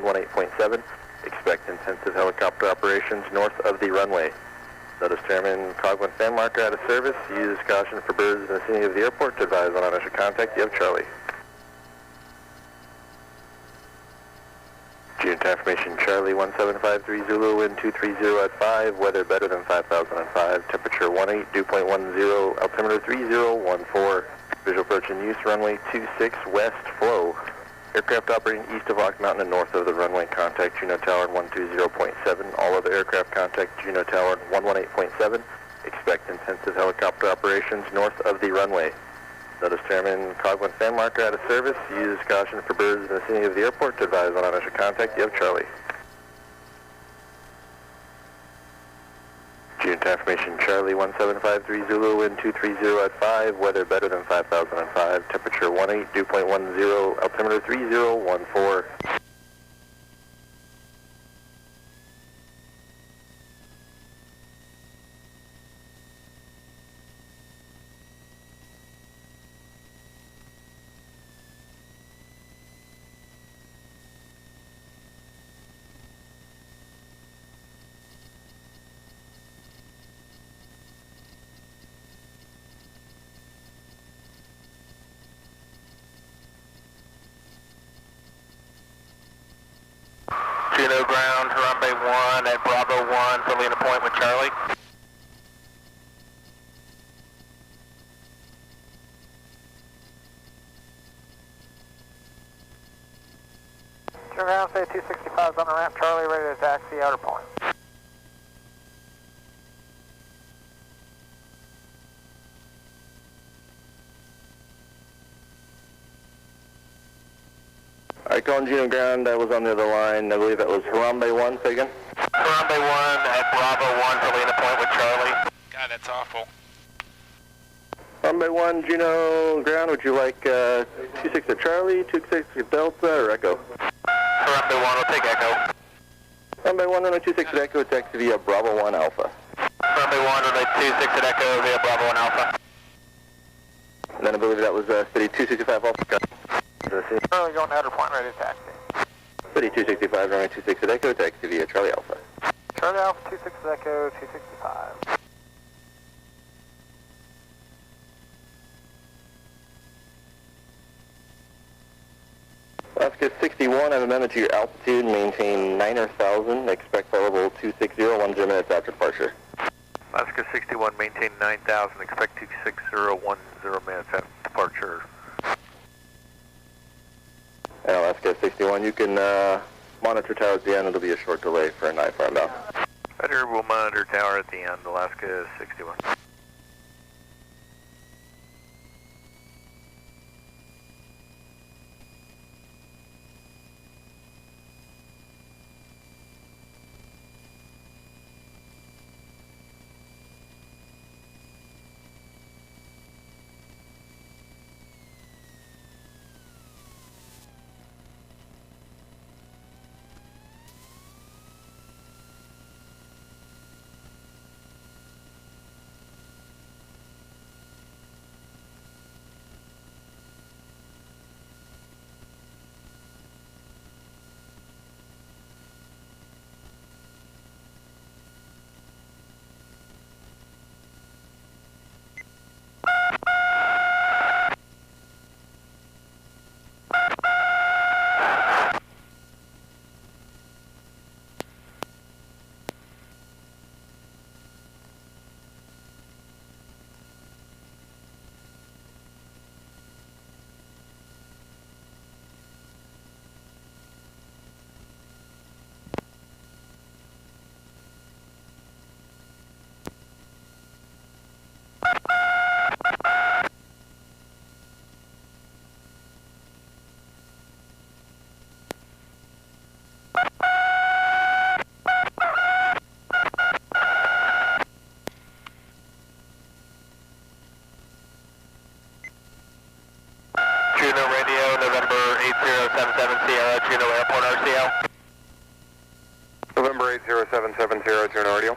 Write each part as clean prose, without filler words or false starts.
118.7. Expect intensive helicopter operations north of the runway. Notice Chairman Cogwin fan marker out of service. Use caution for birds in the vicinity of the airport to advise on initial contact. You have Charlie. June confirmation Charlie 1753 Zulu, wind 230 at 5, weather better than 5005, temperature 18, dew point 10, altimeter 3014, visual approach in use, runway 26 west, flow. Aircraft operating east of Lock Mountain and north of the runway, contact Juneau Tower 120.7, all other aircraft contact Juneau Tower 118.7, expect intensive helicopter operations north of the runway. Notice Chairman Cogwin fan marker out of service. Use caution for birds in the vicinity of the airport to advise on initial contact. You have Charlie. June confirmation Charlie 1753 Zulu, wind 230 at 5, weather better than 5005, temperature 18, dew point 10, altimeter 3014. Juneau ground, runway 1 at Bravo 1, filling a point with Charlie. Juneau ground, say 265 is on the ramp, Charlie, ready to taxi outer point. Alright, calling Juneau ground, I was on the other line, I believe that was Harambe 1, say again? Harambe 1 at Bravo 1, filling a point with Charlie. God, that's awful. Harambe 1, Juneau ground, would you like 26 at Charlie, 26 at Delta, or Echo? Harambe 1, we'll take Echo. Harambe 1, runway 26 at Echo, taxi via Bravo 1 Alpha. Harambe 1, runway 26 at Echo via Bravo 1 Alpha. And then I believe that was City 265 Alpha. Charlie going to outer point, ready to taxi. City 265, runway 26 at Echo, taxi via Charlie Alpha. Charlie Alpha 26 at Echo, 265. Alaska 61, I've amended to your altitude, maintain 9,000, expect flight level 260, 10 minutes after departure. Alaska 61, maintain 9,000, expect 260, 10 minutes after departure. And Alaska 61, you can monitor tower at the end, it'll be a short delay for an IFR inbound. Roger, we'll monitor tower at the end, Alaska 61. Juneau radio, November 8077 Sierra, Juneau Airport RCL. November 80770, Juneau radio.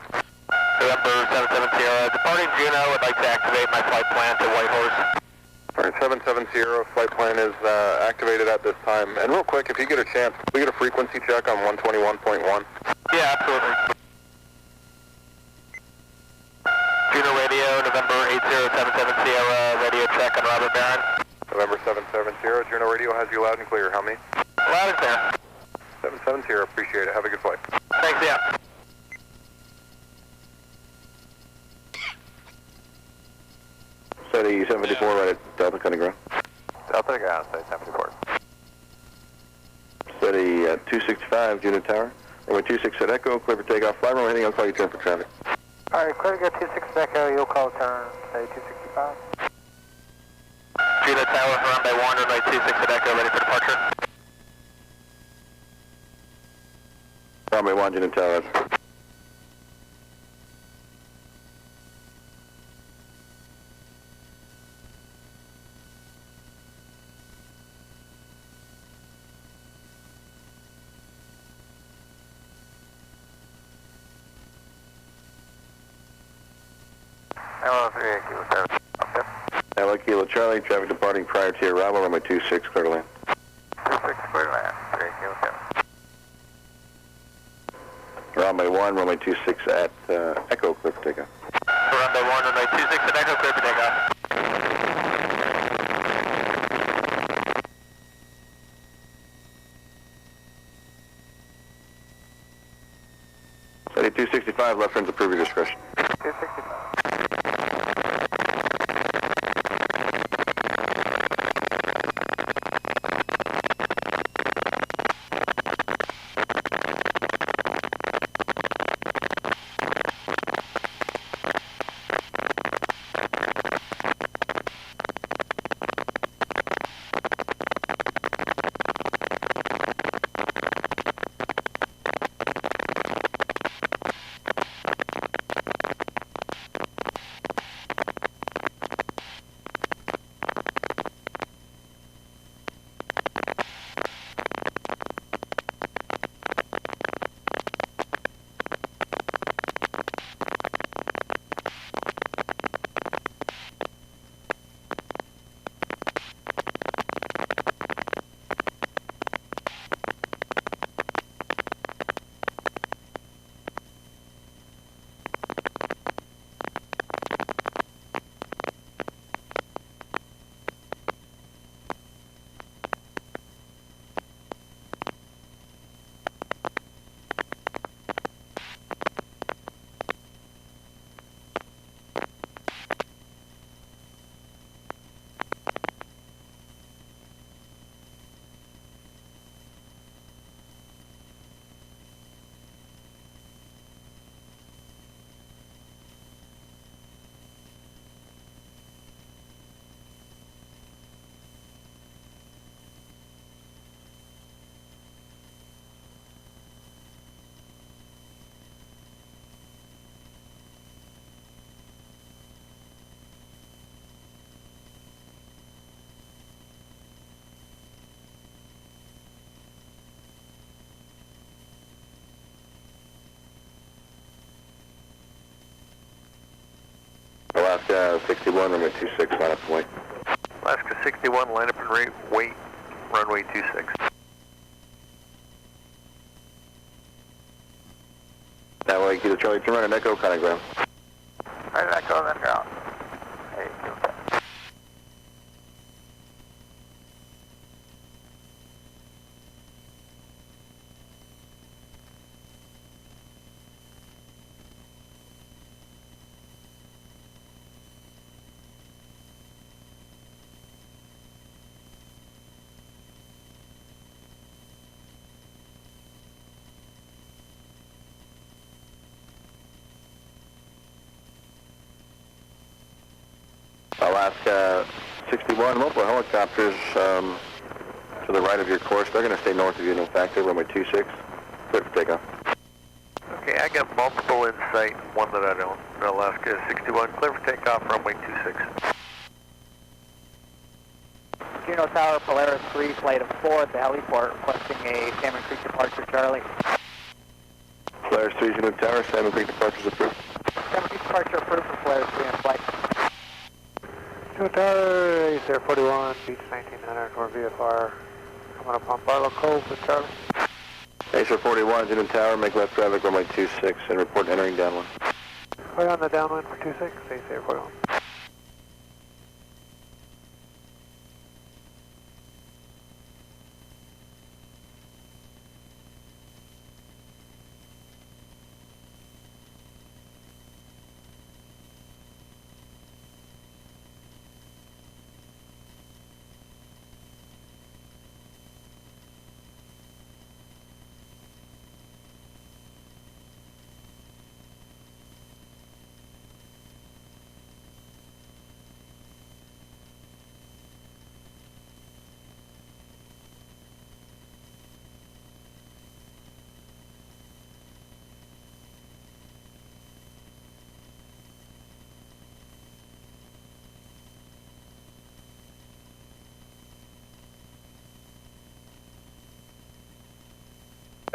November 77 Sierra, departing Juneau, would like to activate my flight plan to Whitehorse. Alright, 770, flight plan is activated at this time. And real quick, if you get a chance, we get a frequency check on 121.1. Yeah, absolutely. Juneau Radio, November 8077 Sierra, radio check on Robert Barron. November 770, Juneau Radio has you loud and clear. How many? Loud and clear. 770, appreciate it. Have a good flight. Thanks, yeah. Steady 754 right at Delta Cutting Ground. Delta ground, say 74. Steady 265, Juneau Tower. Runway 26 at Echo, clear for takeoff. Fly runway heading, I'll call you turn for traffic. Alright, clear to go 26 Echo, you'll call turn, say 265. Juneau Tower, runway 1, runway 26 at Echo, ready for departure. Runway 1, Juneau Tower. Hello, 3 Kilo 7. Okay. Hello, Kilo Charlie, traffic departing prior to your arrival, runway 26, clear to land. 26 clear to land, 3 Kilo 7. Runway 1, runway 26 at Echo, clear for takeoff. Runway 1, runway 26 at Echo, clear for takeoff. Steady 265, left turns approve your discretion. 265. Alaska 61, runway 26, line up and wait. Alaska 61, line up and wait, runway 26. That way, Kilo Charlie, turn right at Echo, Cutting Ground. Right at Echo, then ground. 8 Kilo 7. Alaska 61, multiple helicopters to the right of your course. They're going to stay north of you, no factor, runway 26, clear for takeoff. Okay, I got multiple in sight, one that I don't. Alaska 61, clear for takeoff, runway 26. Juneau Tower, Polaris 3, flight of 4 at the heliport, requesting a Salmon Creek departure, Charlie. Polaris 3, Juneau Tower, Salmon Creek departures approved. Salmon Creek departure approved for Polaris 3 in flight. Juneau Tower, Acer 41, beach 1900 for VFR. Coming up on Barlow Cove with Charlie. Acer 41, Juneau Tower, make left traffic runway 26 and report entering downwind. Right on the downwind for 26, Acer 41.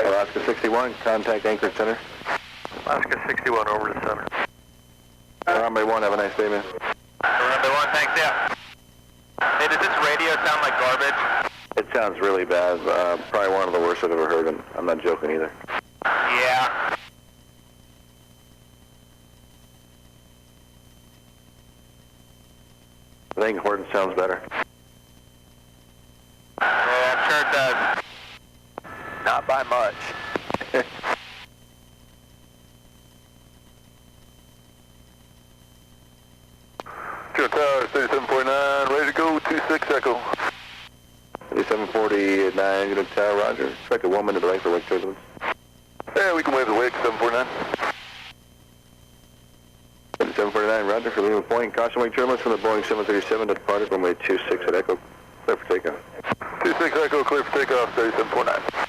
Alaska 61, contact anchor center. Alaska 61 over to center. Runway 1, have a nice day, man. Runway 1, thanks, yeah. Hey, does this radio sound like garbage? It sounds really bad. Probably one of the worst I've ever heard, and I'm not joking either. Yeah. I think Horton sounds better. Yeah, I'm sure it does. Not by much. Juneau Tower, 3749, ready to go, 26 Echo. 3749, Juneau Tower, roger. Expect a 1 minute delay for wake turbulence. Yeah, we can wave the wake, 749. 749, roger, for Lima Point. Caution wake turbulence from the Boeing 737 to departed runway 26 at Echo. Clear for takeoff. 26 Echo, clear for takeoff, 3749.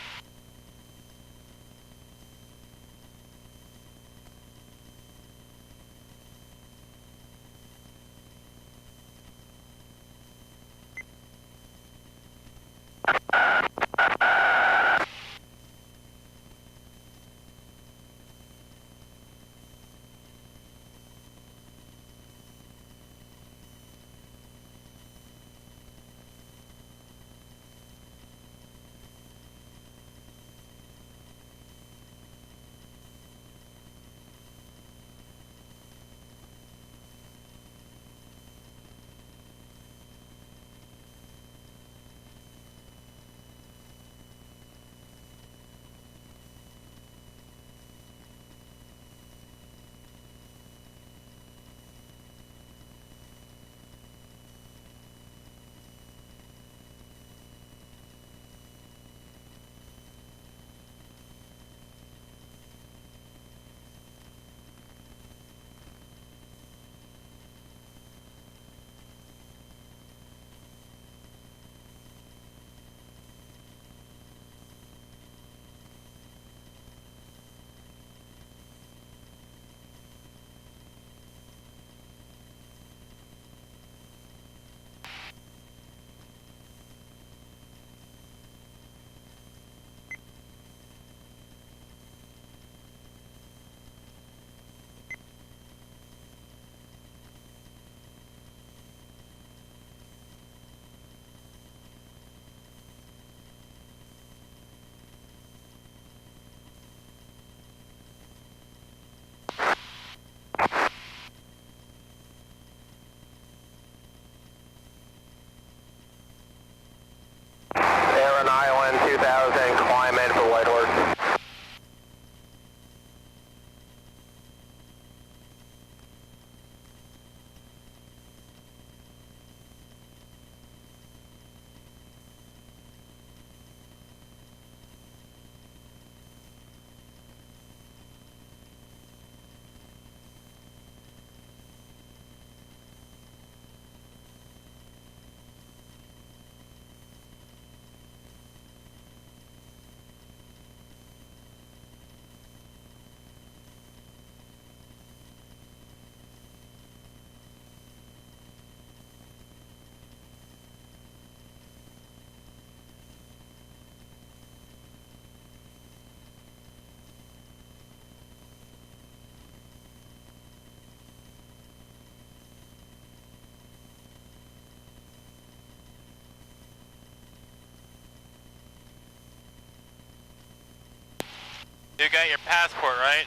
You got your passport, right?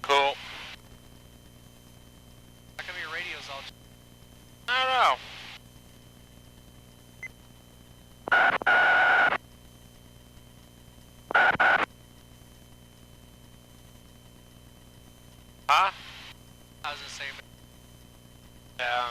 Cool. How come your radio's all... I don't know. Huh? I was just saying... Yeah.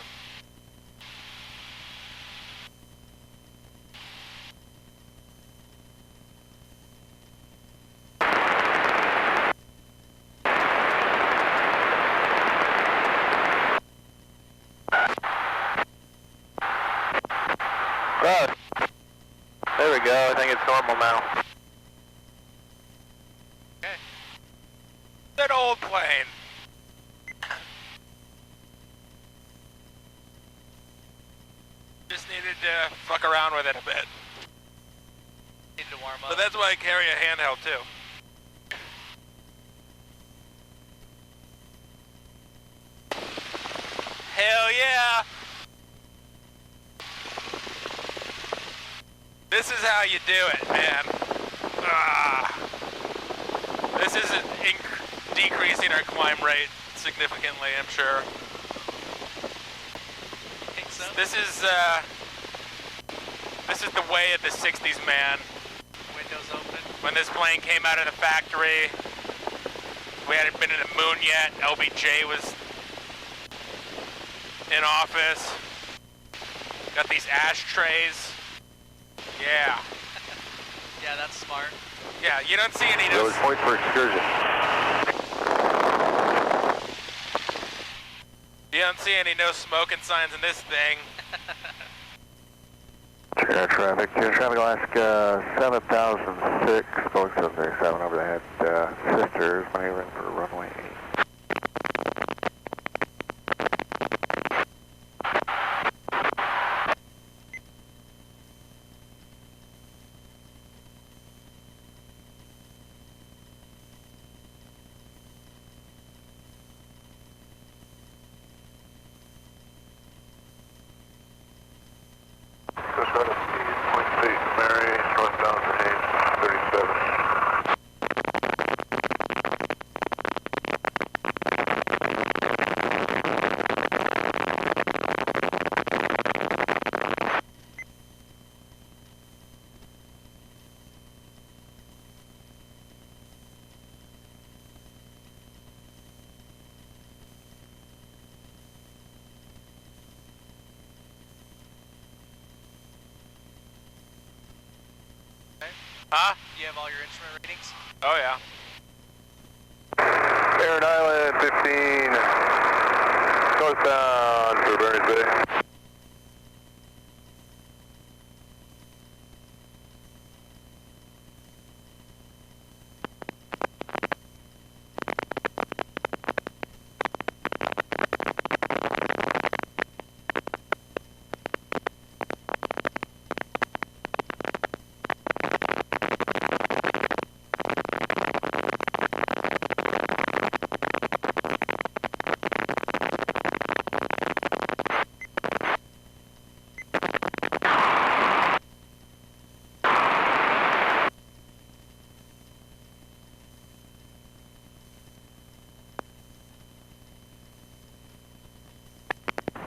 Road. There we go. I think it's normal now. Okay. That old plane. Just needed to fuck around with it a bit. Needed to warm up. But that's why I carry a handheld too. Hell yeah! This is how you do it, man. This is decreasing our climb rate significantly, I'm sure. Think so? This is the way of the 60s, man. Windows open. When this plane came out of the factory, we hadn't been in the moon yet. LBJ was in office. Got these ashtrays. Yeah. Yeah, that's smart. Yeah, you don't see any of There those. was point for excursion. You don't see any no smoking signs in this thing. Air traffic, Alaska 7006, Boeing 737 overhead, sisters, maneuvering for runway 8. Huh? Do you have all your instrument readings? Oh yeah. Parent Island 15, northbound for Berners Bay.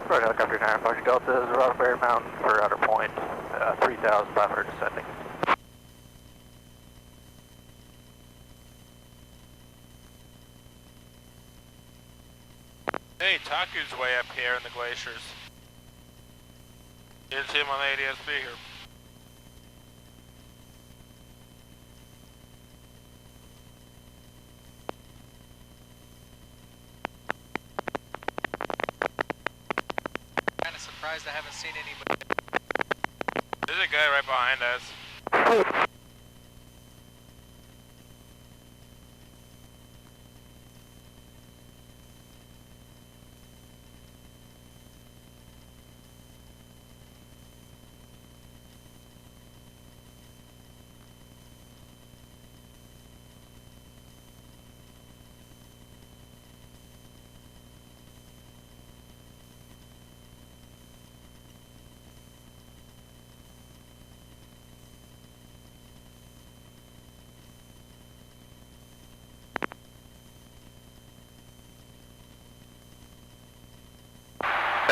Right, helicopter 9 Fox Delta is Roddenberry Mountain for outer point, 3,500 descending. Hey, Taku's way up here in the glaciers. Didn't see him on the ADSB here. Kind of surprised I haven't seen anybody. There's a guy right behind us.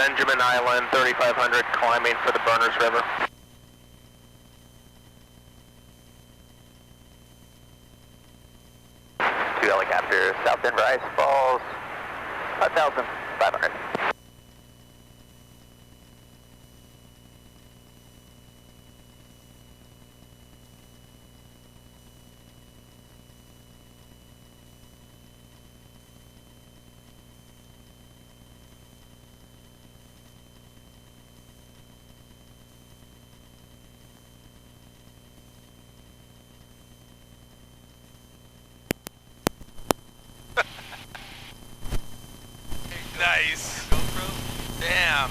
Benjamin Island, 3500, climbing for the Berners River. Two helicopters, South Denver Ice Falls, 5,500. Nice. GoPro. Damn.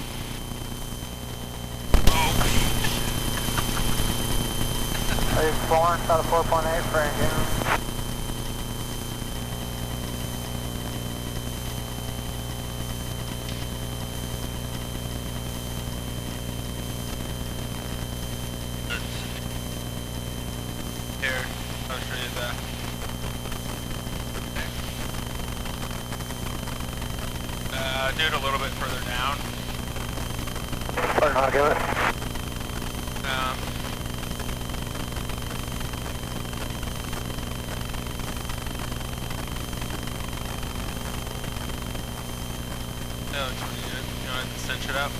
Wave Florence out of 4.8 for engine. Here, I'll show you that. Do it a little bit further down. Or not, give it. No, it's pretty good. You want to cinch it up?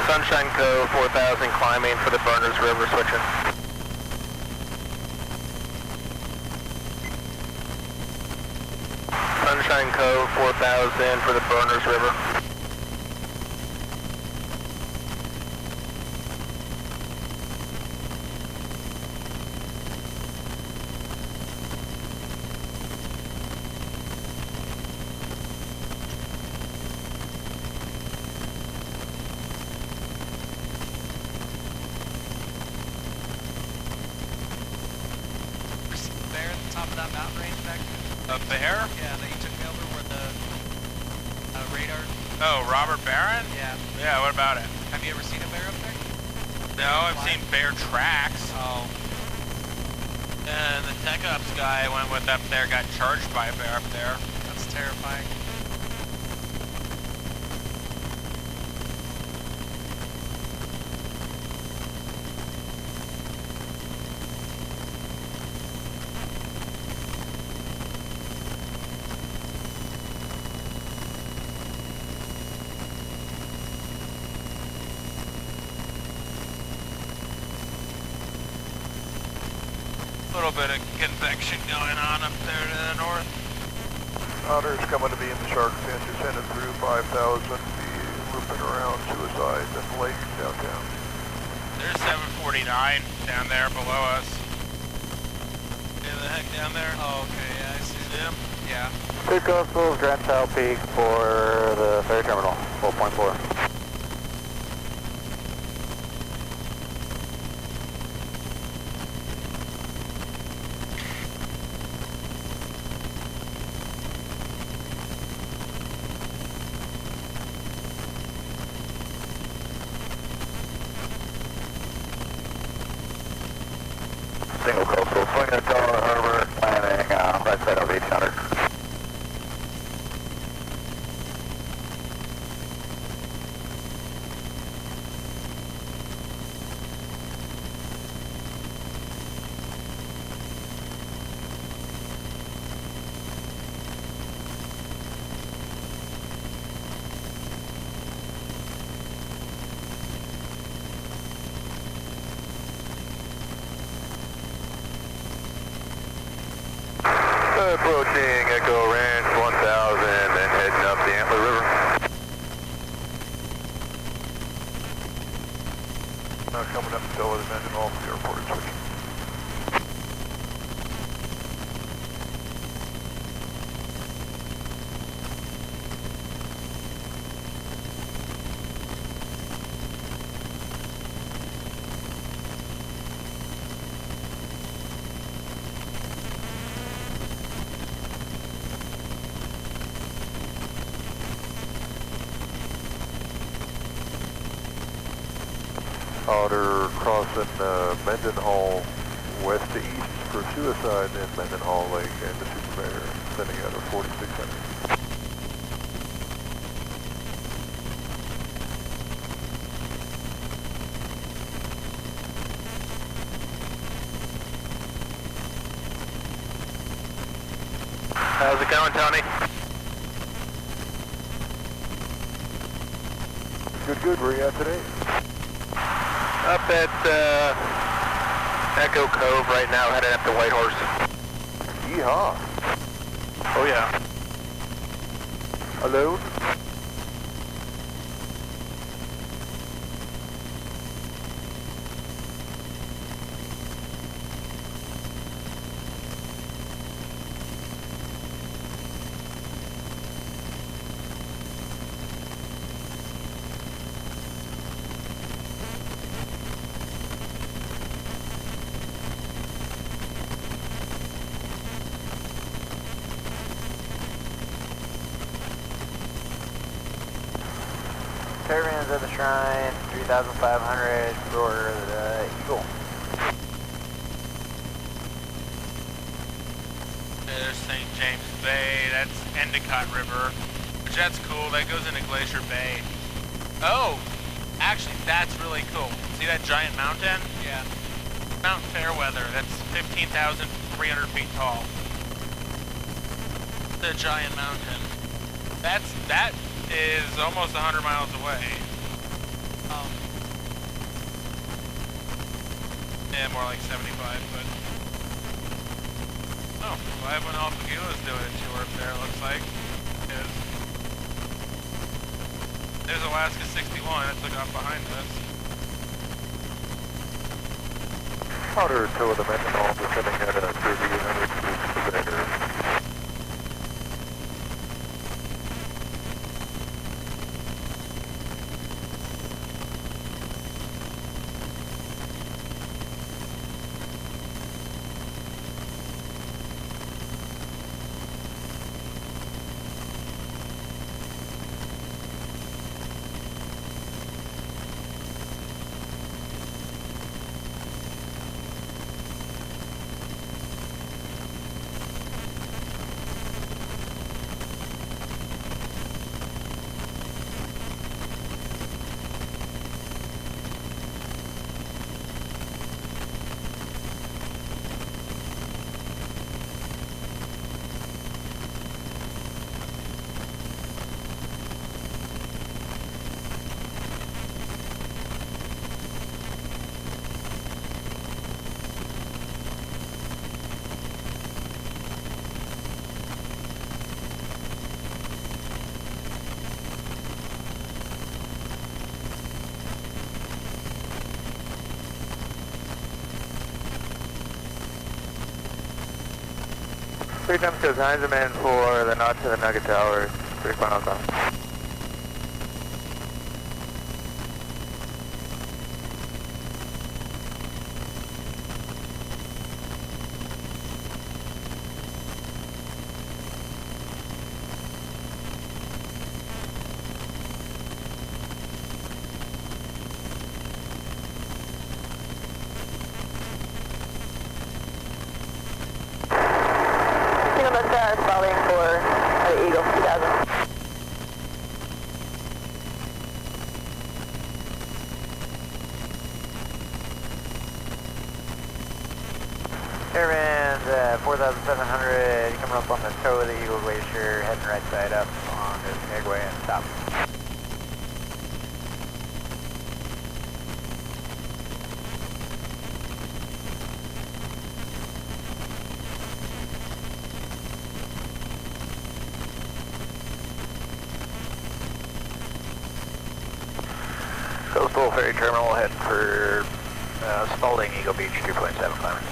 Sunshine Co. 4000, climbing for the Berners River, switching. Sunshine Co. 4000 for the Berners River. There at the top of that mountain range back there. A bear? Yeah, that you took me over where the radar. Oh, Robert Barron? Yeah. Yeah, what about it? Have you ever seen a bear up there? No, I've seen bear tracks. Oh. And the tech ops guy I went with up there got charged by a bear up there. That's terrifying. A little bit of convection going on up there to the north. Otters coming to be in the shark fin, descended through 5,000, be looping around Suicide and Lake downtown. There's 749 down there below us. See the heck down there? Oh, okay, yeah, I see. See him? Yeah. Two coastals, Grand South Peak for the ferry terminal, 4.4. Single coastal, swinging at Delaware Harbor, landing right side of 1800. Approaching Echo Ranch 1000 and heading up the Antler River. coming up still at Mendenhall Hall for the airport and switching. Otter crossing Mendenhall west to east for suicide in Mendenhall Lake and the Super Bear, sending out a 4600. How's it going, Tony? Good. Where are you at today? Up at Echo Cove right now, heading up to Whitehorse. Yeehaw. Oh yeah. Alone? Turbines at the shrine, 3,500 for the Eagle. There's St. James Bay, that's Endicott River, which that's cool, that goes into Glacier Bay. Oh, actually that's really cool. See that giant mountain? Yeah. Mount Fairweather, that's 15,300 feet tall. The giant mountain. That is almost 100 miles away. Yeah, more like 75, but... Oh, 51 Alpha Gila is doing a tour up there, it looks like. There's Alaska 61, that took off behind us. Otter to the Mendenhall, descending at a 3,800 feet per meter. Three times goes Heinzelman for the notch to the Nugget Tower, 3 miles off. Following for the Eagle 2000. Turbines 4,700, you come up on the toe of the Eagle Glacier, heading right side up on the Skagway and stop. Coastal Ferry Terminal heading for Spalding, Eagle Beach, 2.7 climbing.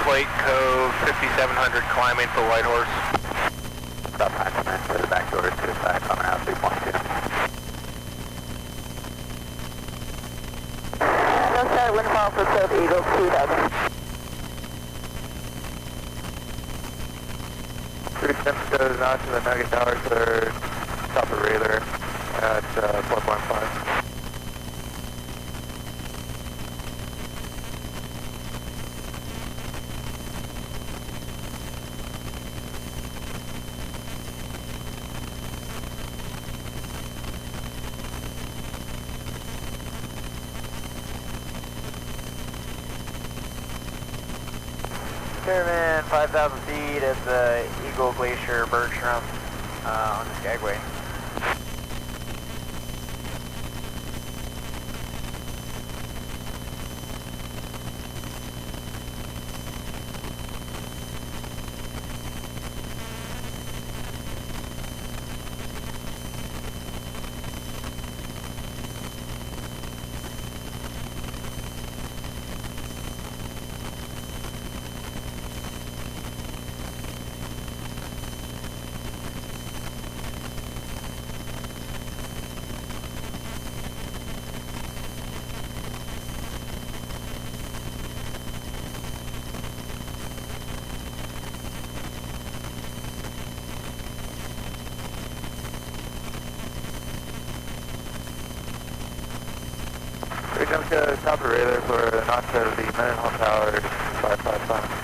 Slate Cove, 5700 climbing for Whitehorse. About 5 minutes to the back door to the side, coming out 3.2. No start windfall for Cove Eagle 2000. 3 goes out to the Nugget Tower for top of radar at 4.5. Chairman, 5,000 feet at the Eagle Glacier Bergstrom on the Skagway. We jump to top of radar for the notch of the Mendenhall Tower, 555.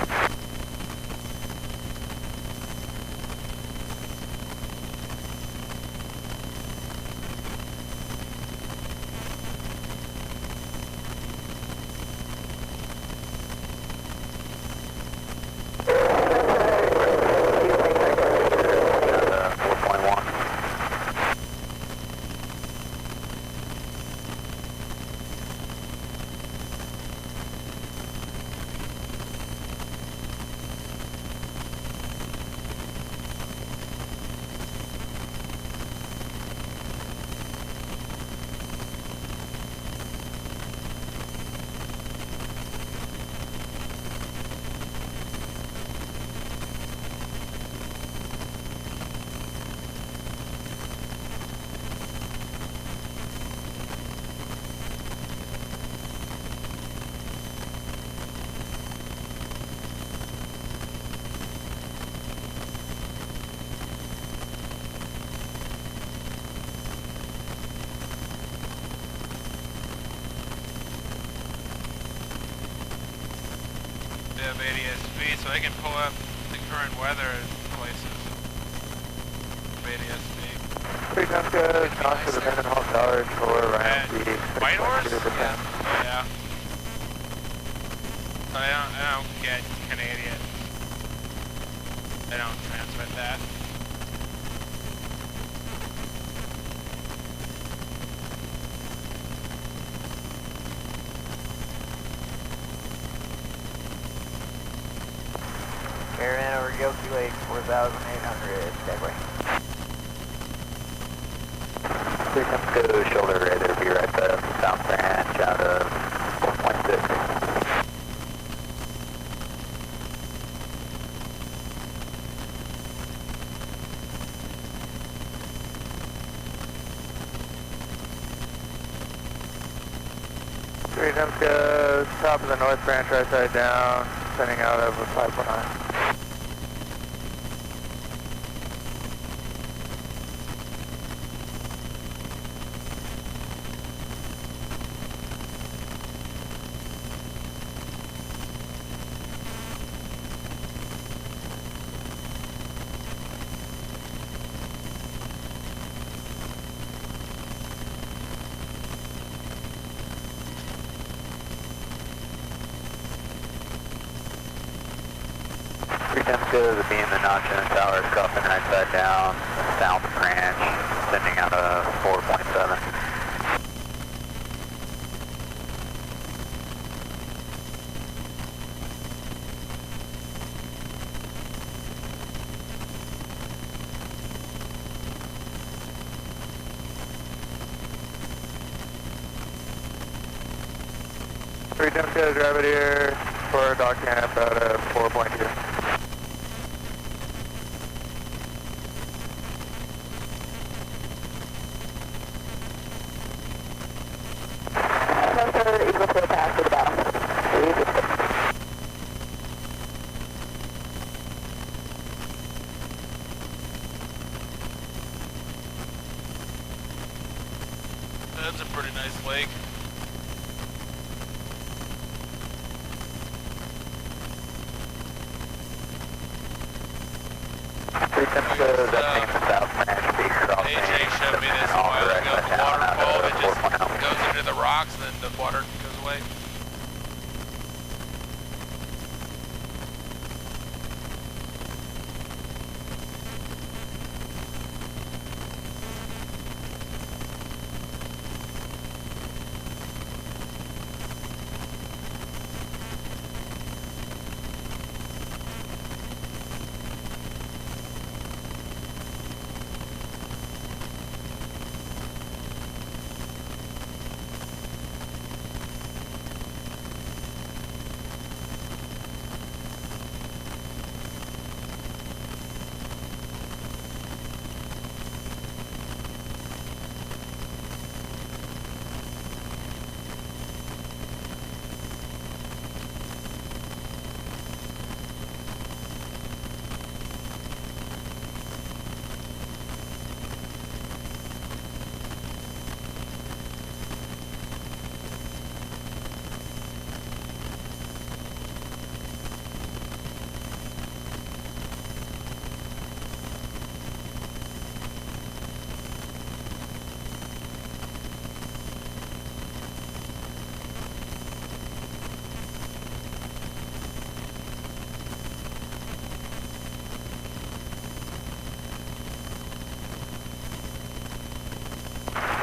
Of ADSB, so I can pull up the current weather places. ADSB. Three jump goes notch of the Mendenhall Tower for around the Whitehorse? 6.2%. Yeah. But I don't get Canadian. They don't transmit that. Caravan over Gilsey Lake, 4,800, Skagway. Three jump goes shoulder radar, be right there, south branch out of 4.6. Three jump goes top of the north branch, right side down, sending out over 5.9. Timko, the beam and notch in the tower is crossing right side down, south branch, sending out a 4.7. Timko, drive it here for dock camp out of 4.2. No, sir, Eagle 4 pass to the bottom. That's a pretty nice lake. AJ showed me this a while ago, the waterfall that just goes into the rocks and then the water goes away.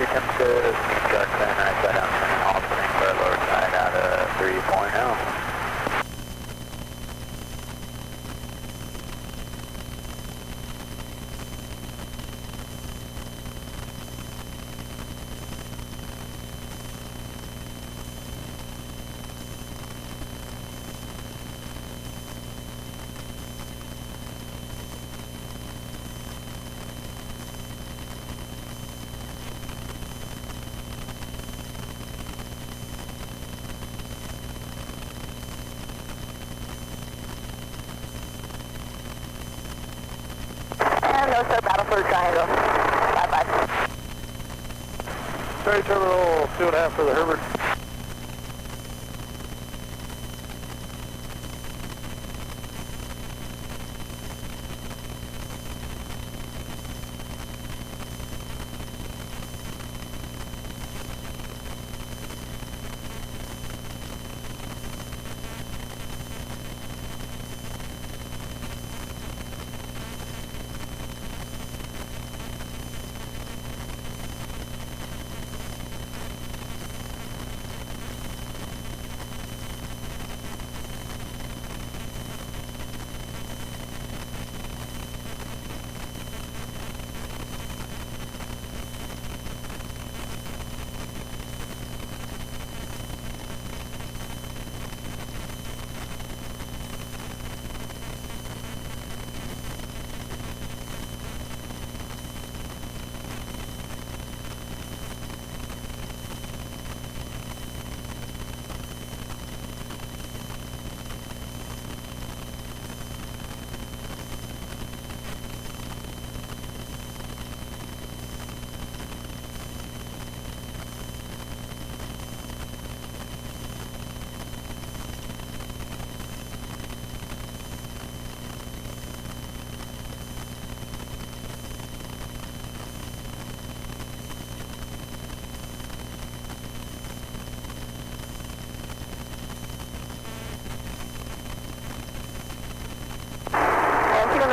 Timko, shark turn right side down, and all swing for lower side out of 3.0. No, sir, battle for triangle. 5-5. Sorry, terminal 2.5 for the Herbert.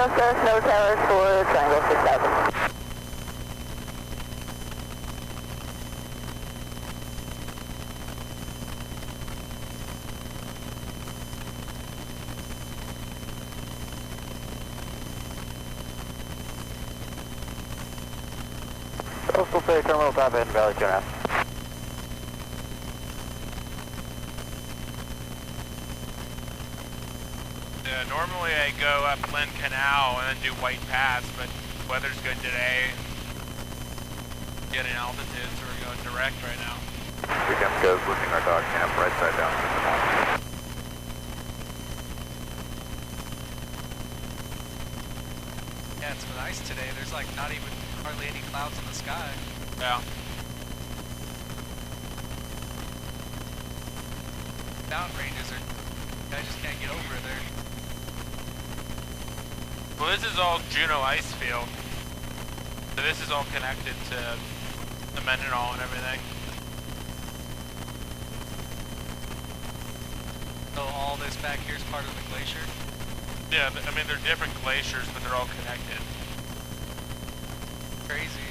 Process, no towers for Triangle 6000. Coastal Ferry Terminal, top end, Valley 2.5. Normally I go up Lynn Canal and then do White Pass, but weather's good today. Getting altitude, so we're going direct right now. Weekend goes, lifting our dog camp right side down to the north. Yeah, it's been nice today. There's like not even hardly any clouds in the sky. Yeah. Mountain ranges are, I just can't get over there. Well, this is all Juneau ice field. So this is all connected to the Mendenhall and everything. So all this back here is part of the glacier? Yeah, I mean, they're different glaciers, but they're all connected. Crazy.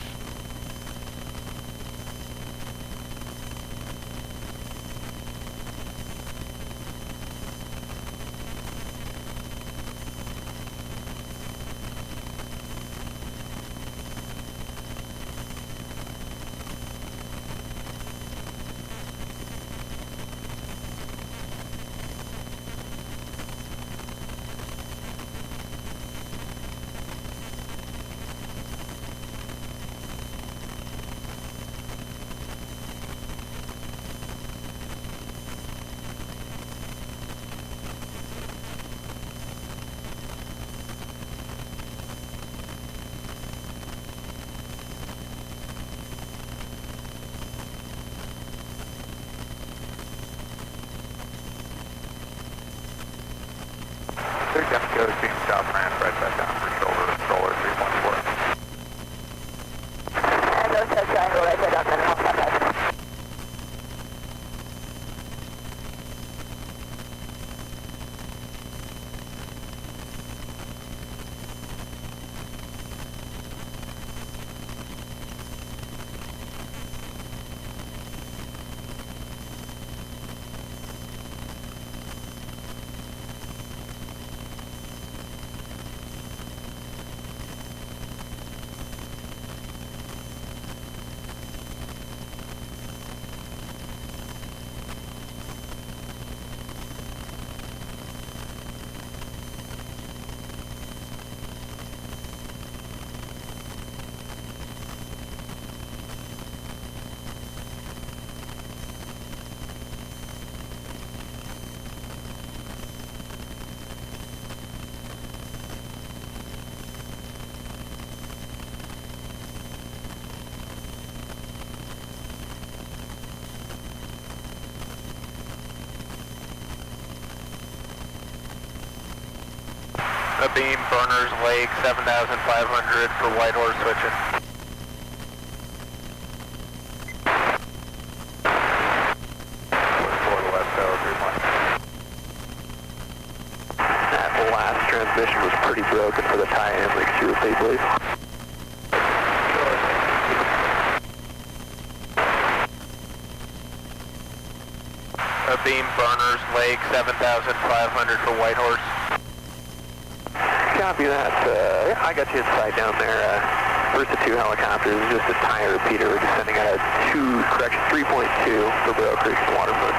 Goes beam south ran right back down for shoulder 3.4. And no set triangle, right side down, Mendenhall, top side. Beam, Burners Lake, 7,500 for Whitehorse switching. That last transmission was pretty broken for the tie-in, like seriously, please. Beam, Burners Lake, 7,500 for Whitehorse. Copy that. I got you inside down there. First of two helicopters, just a tire repeater. We're descending at a 3.2 for Barrel Creek and Waterfront.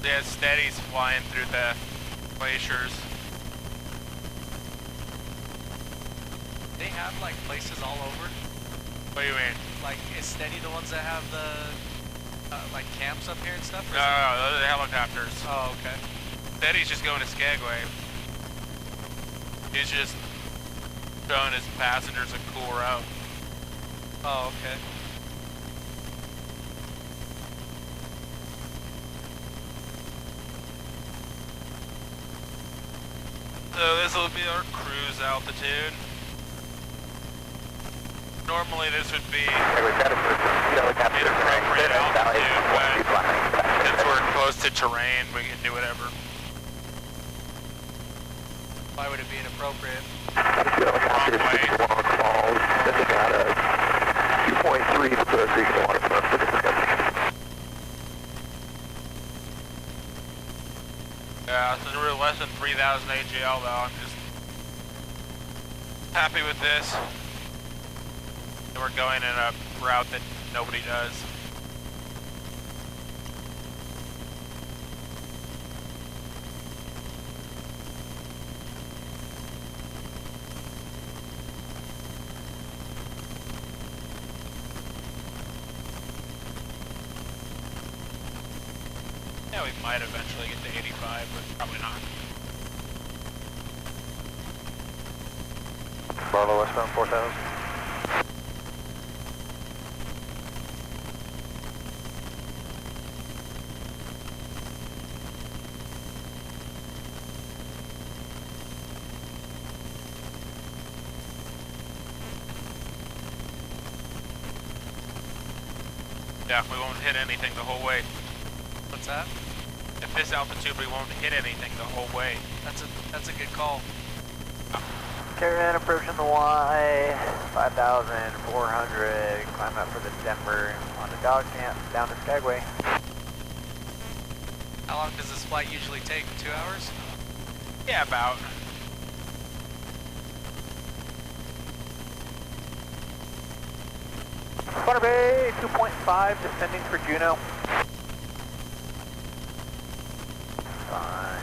Yeah, steady's flying through the glaciers. They have like places all over. What do you mean? Like, is Steady the ones that have the like camps up here and stuff? No, those are the helicopters. Oh, okay. Steady's just going to Skagway. He's just showing his passengers a cool route. Oh, okay. So this will be our cruise altitude. Normally this would be inappropriate altitude, but since we're close to terrain, we can do whatever. Why would it be inappropriate? Wrong way. Long calls, sending out a 2.3 for the Creek waterfront for discussion. Yeah, so we're less than 3,000 AGL though. I'm just happy with this. And we're going in a route that nobody does. Yeah, we might eventually get to 85, but probably not. Bravo westbound 4000. Yeah, we won't hit anything the whole way. What's that? At this altitude, we won't hit anything the whole way. That's a good call. Caravan approaching the Y, 5,400, climb up for the Denver on the dog camp, down to Skyway. How long does this flight usually take? 2 hours? Yeah, about. Thunder Bay, 2.5, descending for Juneau. Fine.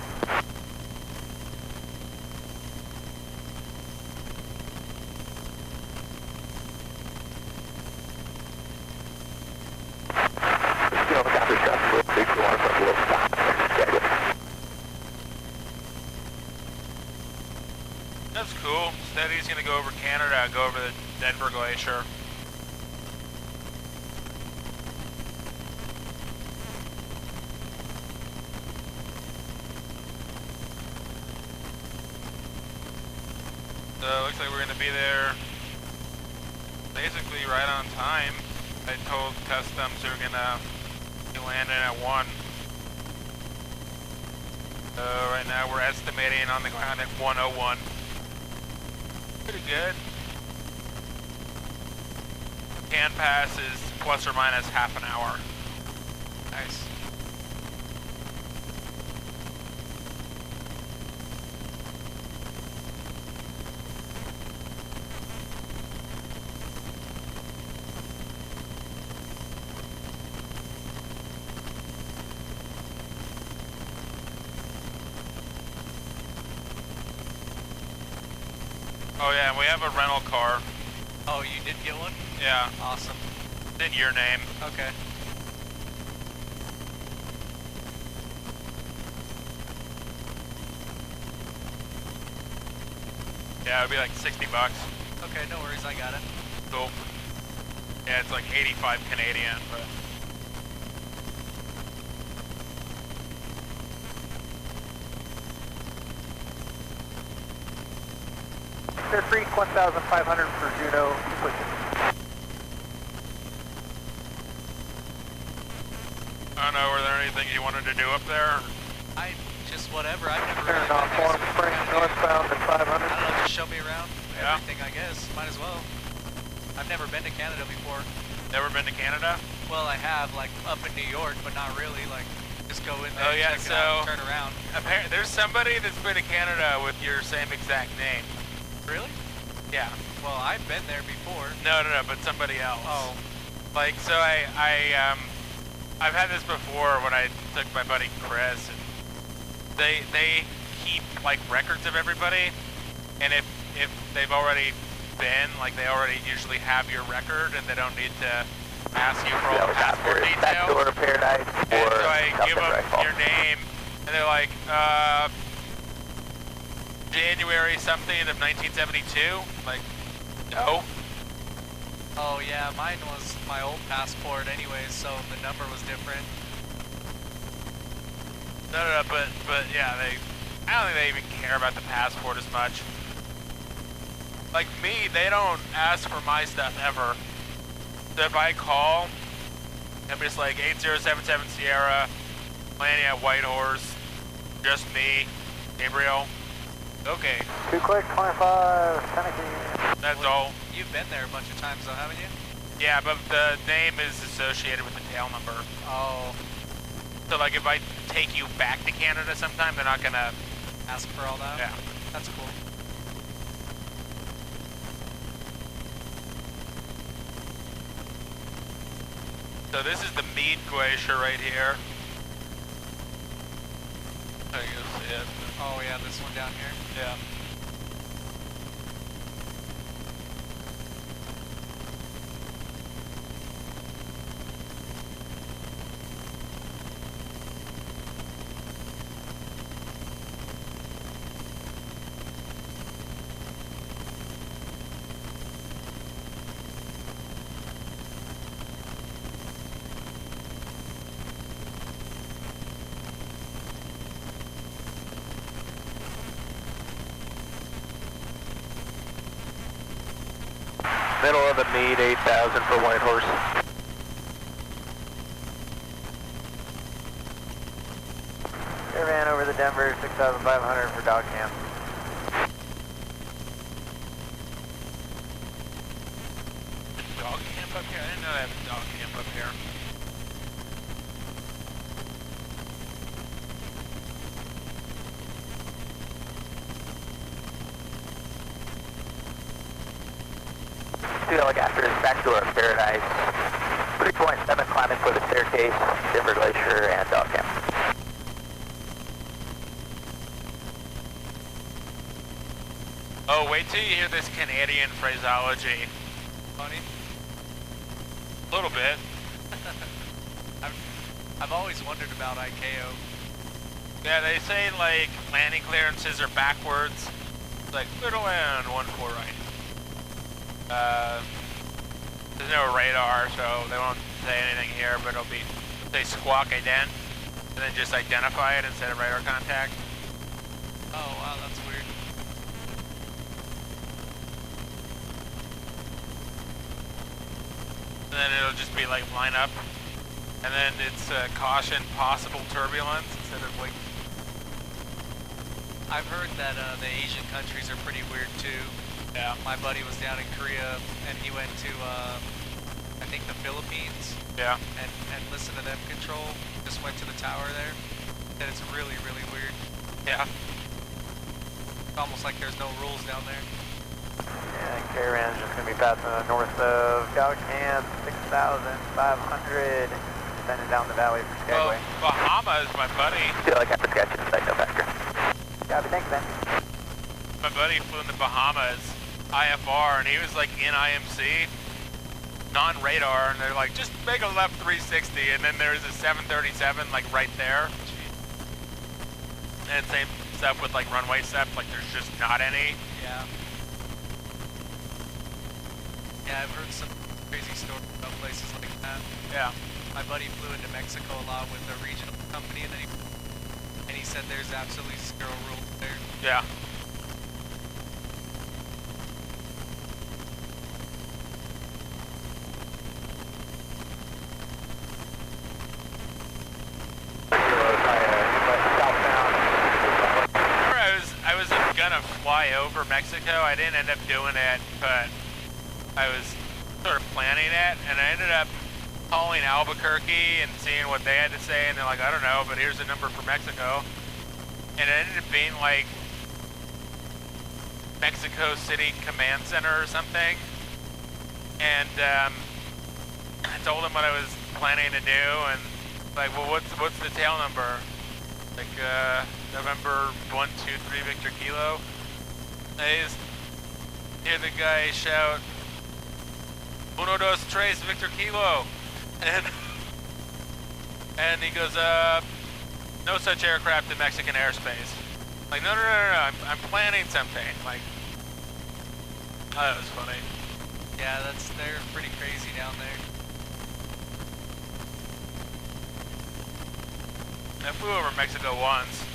That's cool. Steady's gonna go over Canada, go over the Denver Glacier. So it looks like we're gonna be there basically right on time. I told customs we're gonna be landing at 1. So right now we're estimating on the ground at 101. Pretty good. Can pass is plus or minus half an hour. Nice. Oh yeah, and we have a rental car. Oh, you did get one? Yeah, Awesome. it's in your name. Okay. Yeah, it'd be like 60 bucks. Okay, no worries, I got it. Cool. Yeah, it's like 85 Canadian, but They're free, 1,500 for Juneau, switching. I don't know, were there anything you wanted to do up there? I just whatever. I've never Turn really off been there, Warm so Springs, I northbound at 500. don't know, just show me around Yeah. everything, I guess. Might as well. I've never been to Canada before. Never been to Canada? Well, I have, like, up in New York, but not really. Like, just go in there, Oh, yeah, check it out, so- turn around. Apparently, there's somebody that's been to Canada with your same exact name. Really? Yeah. Well, I've been there before. No, but somebody else. Oh, Like, so I've had this before when I took my buddy Chris, and they keep like records of everybody, and if they've already been, like they already usually have your record, and they don't need to ask you for all the passport details. Backdoor Paradise And or so I give them Rifle. your name, and they're like, January something of 1972. Like, no. oh yeah, mine was my old passport anyways, so the number was different. No, but yeah, I don't think they even care about the passport as much. Like me, they don't ask for my stuff ever. So if I call, I'm just like 8077 Sierra, landing at Whitehorse, just me, Gabriel. Okay. Too quick, 25, Finicky. That's all. You've been there a bunch of times though, haven't you? Yeah, but the name is associated with the tail number. Oh, So like if I take you back to Canada sometime, they're not gonna... ask for all that? Yeah. That's cool. So this is the Meade Glacier right here. Oh, you see it. Oh yeah, this one down here. Yeah. Middle of the Meade, 8,000 for Whitehorse. Caravan over the Denver, 6,500 for dog camp. Dog camp up here? I didn't know they have a dog camp up here. Two helicopters back to our Paradise. 3.7 climbing for the staircase, Denver Glacier, and dog camp. Oh, wait till you hear this Canadian phraseology. Funny. A little bit. I've always wondered about ICAO. Yeah, they say like landing clearances are backwards. It's like clear to land, 1-4 right. There's no radar, so they won't say anything here, but it'll be, say squawk ident, and then just identify it instead of radar contact. Oh wow, that's weird. And then it'll just be like line up, and then it's caution possible turbulence instead of like. I've heard that the Asian countries are pretty weird too. Yeah. My buddy was down in Korea and he went to, I think the Philippines. Yeah. And listened to them control. Just went to the tower there. And it's really, really weird. Yeah. It's almost like there's no rules down there. Yeah, caravan's just going to be passing north of dog camp, 6,500. Descending down the valley for Skyway. Oh, Bahamas, my buddy. Two helicopters got you in sight, no factor. Copy, thanks, Ben. My buddy flew in the Bahamas, IFR, and he was like in IMC, non-radar, and they're like, just make a left 360, and then there's a 737 like right there. And same stuff with like runway stuff, like there's just not any. Yeah. Yeah, I've heard some crazy stories about places like that. Yeah. My buddy flew into Mexico a lot with a regional company, and then he said there's absolutely zero rules there. Yeah. I was gonna fly over Mexico. I didn't end up doing it, but I was sort of planning it, and I ended up calling Albuquerque and seeing what they had to say, and they're like, I don't know, but here's the number for Mexico. And it ended up being like Mexico City Command Center or something. And I told them what I was planning to do, and like, well, what's the tail number? Like November 123 Victor Kilo. I just hear the guy shout, 1, 2, 3 Victor Kilo, and he goes, no such aircraft in Mexican airspace. Like, no, I'm planning something. Like, oh, that was funny. Yeah, they're pretty crazy down there. I flew over Mexico once,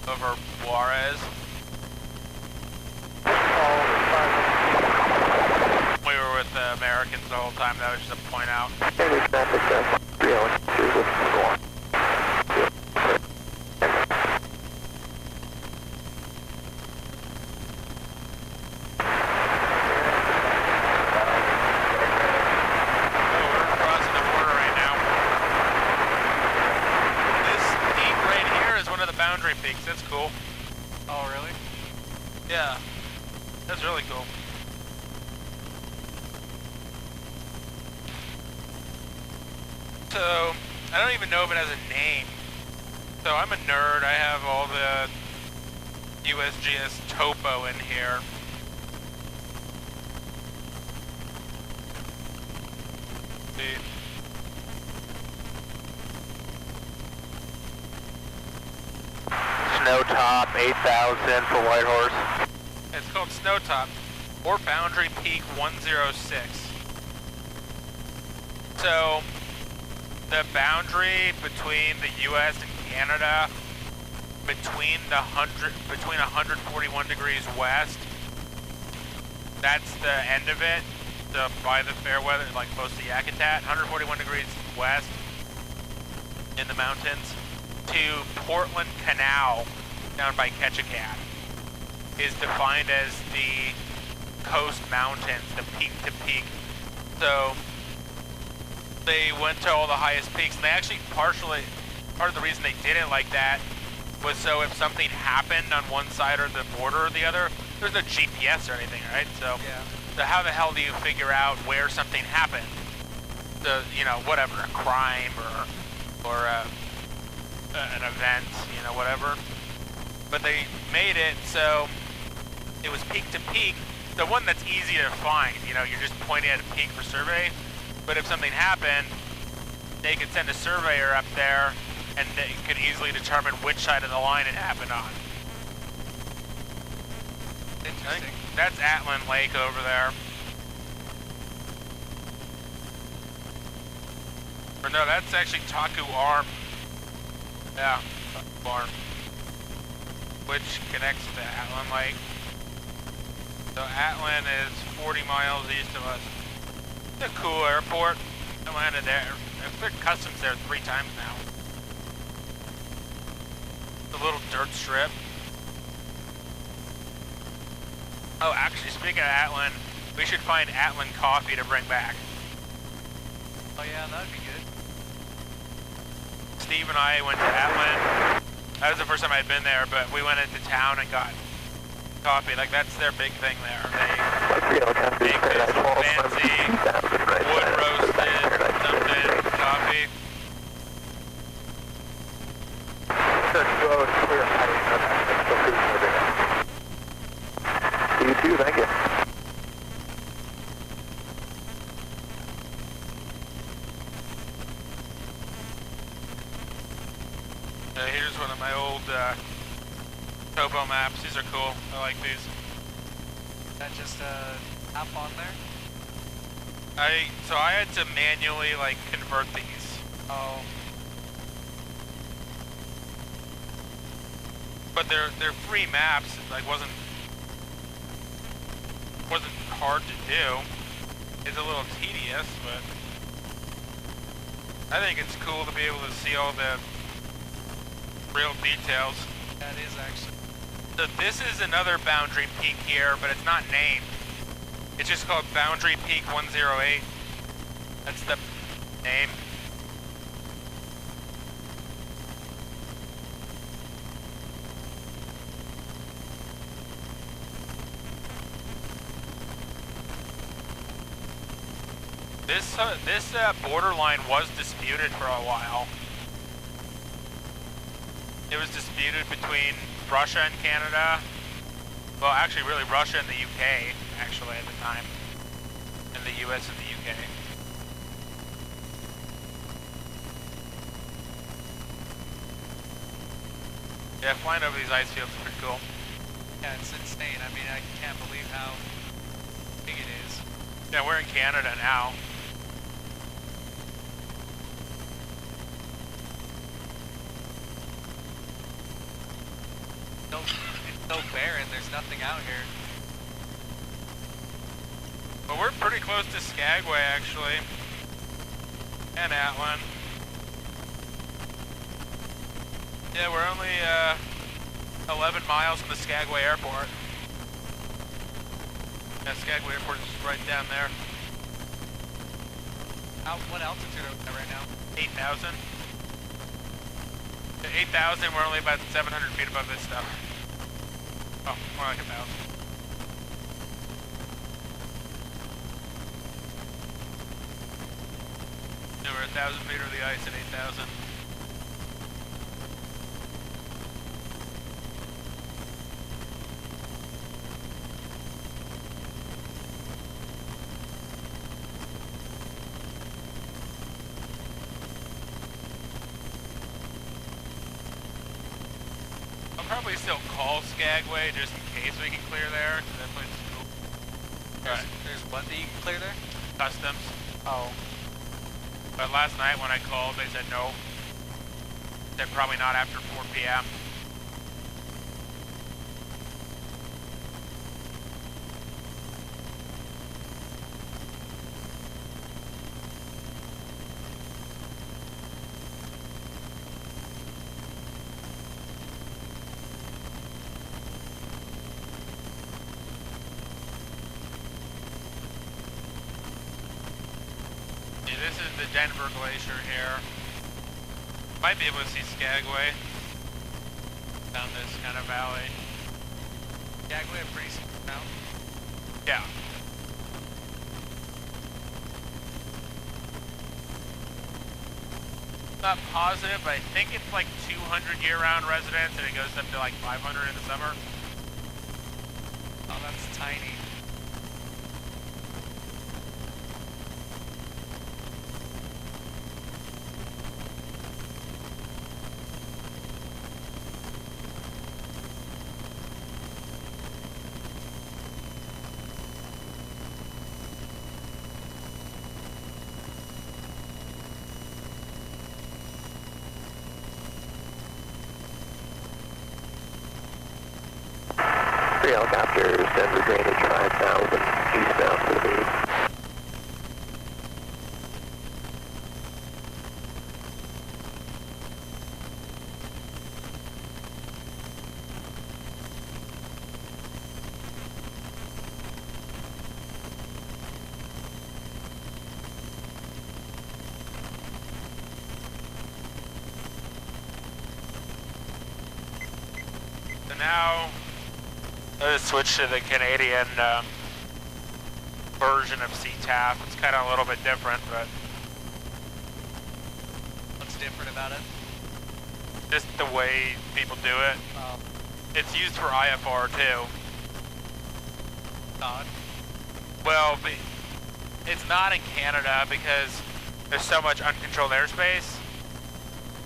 over Juarez. We were with the Americans the whole time. That was just a point out. boundary peaks. That's cool. Oh, really? Yeah, that's really cool. So, I don't even know if it has a name. So I'm a nerd. I have all the USGS topo in here. See. Snow top 8,000 for Whitehorse. It's called Snowtop, or Boundary Peak 106. So, the boundary between the U.S. and Canada, between 141 degrees west, that's the end of it. So by the Fairweather, like close to Yakutat, 141 degrees west in the mountains, to Portland Canal down by Ketchikan is defined as the coast mountains, the peak to peak. So they went to all the highest peaks, and they actually part of the reason they did it like that was so if something happened on one side or the border or the other, there's no GPS or anything, right? So, Yeah. So how the hell do you figure out where something happened? The, you know, whatever, a crime or an event, you know, whatever. But they made it so it was peak to peak, the one that's easy to find. You know, you're just pointing at a peak for survey. But if something happened, they could send a surveyor up there and they could easily determine which side of the line it happened on. Interesting. That's Atlin Lake over there. Or no, that's actually Taku Arm. Yeah, Taku Arm. Which connects to Atlin Lake. So Atlin is 40 miles east of us. It's a cool airport. I landed there. I've been customs there 3 times now. The little dirt strip. Oh, actually, speaking of Atlin, we should find Atlin coffee to bring back. Oh yeah, that'd be good. Steve and I went to Atlin. That was the first time I'd been there, but we went into town and got coffee. Like, that's their big thing there. They make this fancy wood roasted something coffee. You too, thank you. Here's one of my old topo maps. These are cool. I like these. Is that just a app on there? So I had to manually like convert these. Oh. But they're free maps. It like wasn't hard to do. It's a little tedious, but I think it's cool to be able to see all the real details. That is actually. So this is another boundary peak here, but it's not named. It's just called Boundary Peak 108. That's the name. This borderline was disputed for a while. It was disputed between Russia and Canada. Well, actually, really Russia and the UK, actually, at the time. And the US and the UK. Yeah, flying over these ice fields is pretty cool. Yeah, it's insane. I mean, I can't believe how big it is. Yeah, we're in Canada now. It's so barren. There's nothing out here. Well, we're pretty close to Skagway, actually. And Atlin. Yeah, we're only 11 miles from the Skagway Airport. Yeah, Skagway Airport is right down there. What altitude are we at right now? 8,000. At 8,000, we're only about 700 feet above this stuff. Oh, more like 1,000. Yeah, we're 1,000 feet over the ice at 8,000. Probably still call Skagway just in case we can clear there. That place is cool. There's what that you can clear there? Customs. Oh. But last night when I called, they said no. They're probably not after 4 p.m. This is the Denver Glacier here. Might be able to see Skagway down this kind of valley. Skagway, pretty steep now. Yeah. Not positive, but I think it's like 200 year-round residents, and it goes up to like 500 in the summer. Oh, that's tiny. Helicopters, Denver drainage 5,000, eastbound to the beach. So now, let's switch to the Canadian version of CTAF. It's kind of a little bit different, but What's different about it? just the way people do it. Oh, It's used for IFR too. odd. Well, it's not in Canada because there's so much uncontrolled airspace.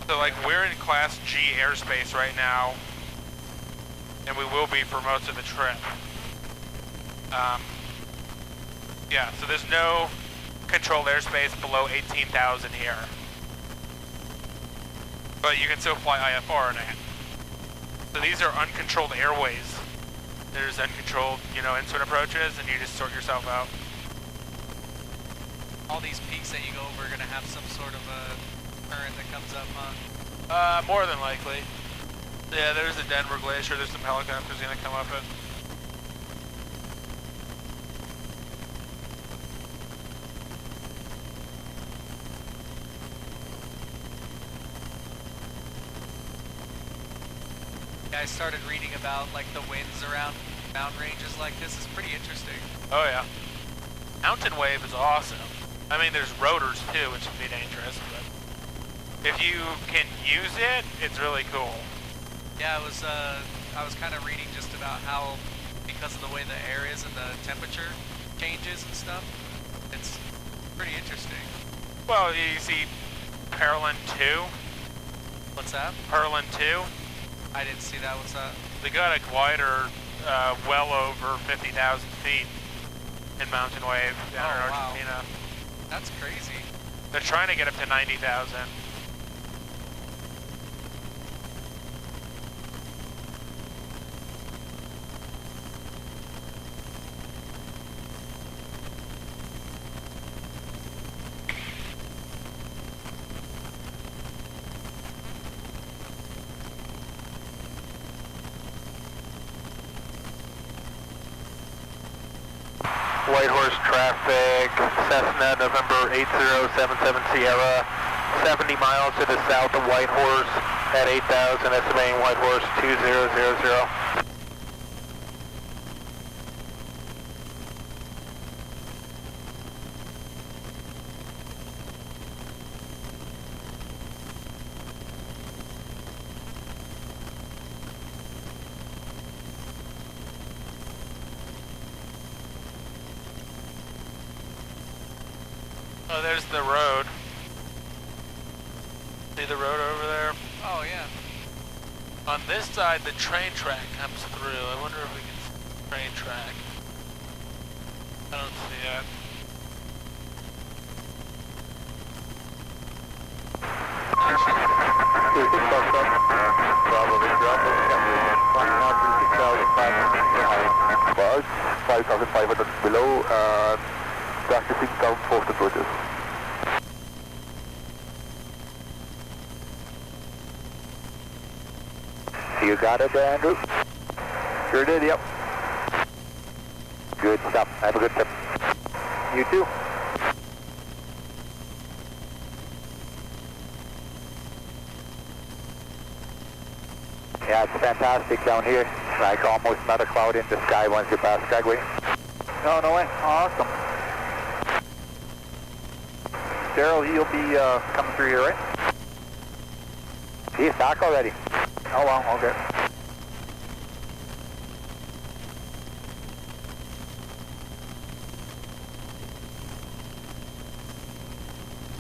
So like we're in Class G airspace right now, and we will be for most of the trip. Yeah, so there's no controlled airspace below 18,000 here. But you can still fly IFR in it. So these are uncontrolled airways. There's uncontrolled, in-swing approaches, and you just sort yourself out. All these peaks that you go over are going to have some sort of a current that comes up, huh? More than likely. Yeah, there's the Denver Glacier. There's some helicopters going to come up it. Yeah, I started reading about like the winds around mountain ranges like this. Is pretty interesting. Oh yeah. Mountain wave is awesome. I mean, there's rotors too, which can be dangerous, but if you can use it, it's really cool. Yeah, I was kind of reading just about how, because of the way the air is and the temperature changes and stuff, it's pretty interesting. Well, you see Perlin 2? What's that? Perlin 2? I didn't see that. What's that? They got a glider well over 50,000 feet in mountain wave down in Argentina. Wow. That's crazy. They're trying to get up to 90,000. Whitehorse traffic, Cessna November 8077 Sierra, 70 miles to the south of Whitehorse, At 8,000, estimating Whitehorse 2000. Oh, there's the road. See the road over there? Oh, yeah. On this side, the train track comes through. I wonder if we can see the train track. I don't see it. About 5,500 below, practicing down forced approaches. You got it, Andrew? Sure did, yep. Good stuff. Have a good trip. You too. Yeah, it's fantastic down here. Like almost not a cloud in the sky once you pass Skagway. No, no way. Awesome. Daryl, he'll be coming through here, right? He's back already. Oh, well, okay.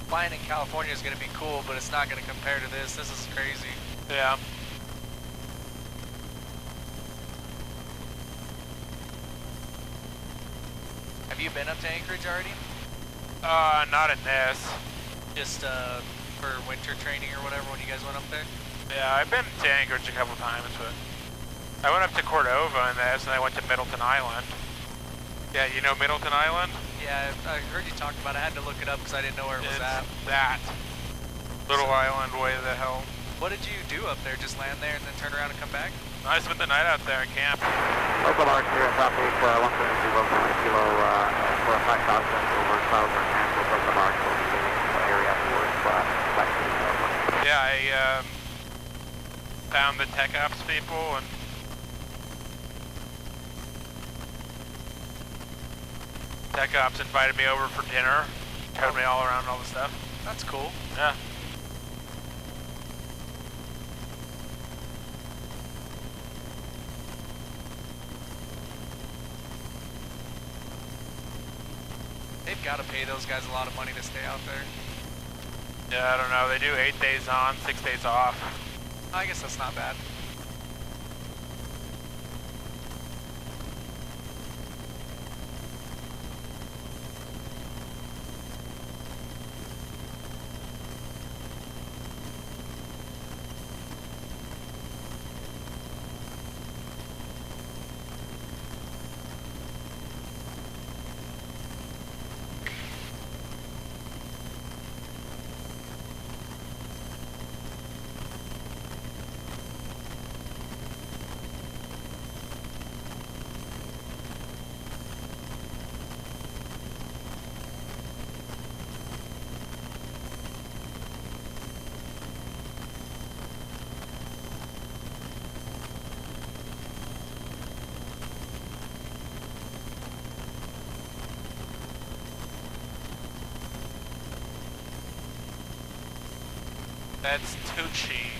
Flying in California is going to be cool, but it's not going to compare to this. This is crazy. Yeah. Have you been up to Anchorage already? Not in this. Just for winter training or whatever when you guys went up there? Yeah, I've been to Anchorage a couple times, but I went up to Cordova in this, and I went to Middleton Island. Yeah, you know Middleton Island? Yeah, I heard you talk about it. I had to look it up because I didn't know where it was at. That little island way the hell. What did you do up there? Just land there and then turn around and come back? I spent the night out there at camp. Local Arch here at top 8 for 170 kilo for a 5,000 over cloud for cancel. Local Arch will be the area afterwards. Yeah, I found the tech ops people and tech ops invited me over for dinner, showed me all around all the stuff. That's cool. Yeah. They've got to pay those guys a lot of money to stay out there. Yeah, I don't know. They do 8 days on, 6 days off. I guess that's not bad. That's Tucci.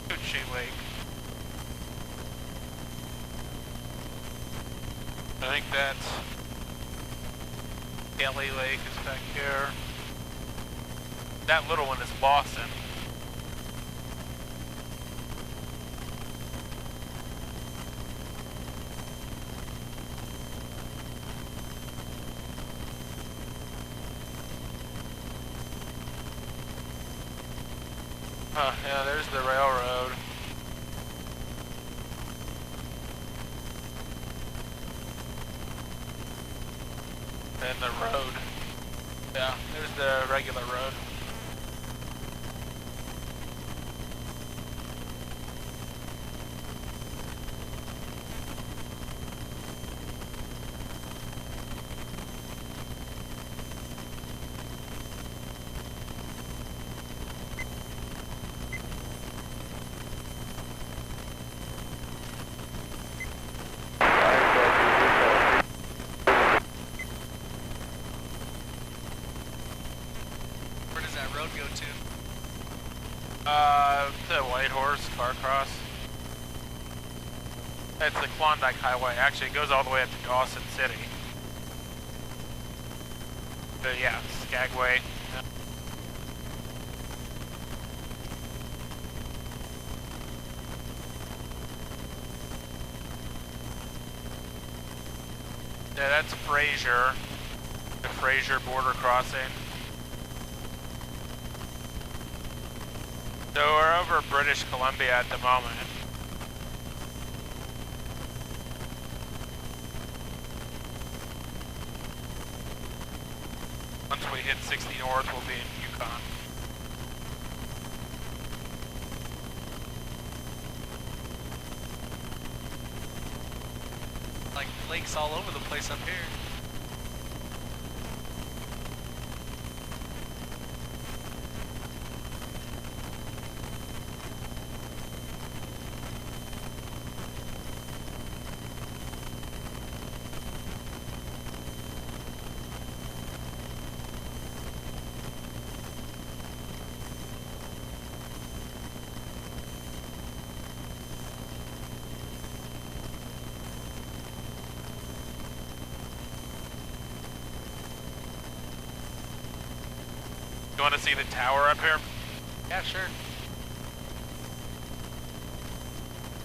Tucci Lake. I think that's Kelly Lake is back here. That little one is Lawson. Yeah, there's the railroad. And the road. Yeah, there's the regular road. the Whitehorse car cross? It's the Klondike Highway. Actually, it goes all the way up to Dawson City. But yeah, Skagway. Yeah, that's Fraser. The Fraser border crossing. So we're over British Columbia at the moment. Once we hit 60 north, we'll be in Yukon. Like lakes all over the place up here. You want to see the tower up here? Yeah, sure.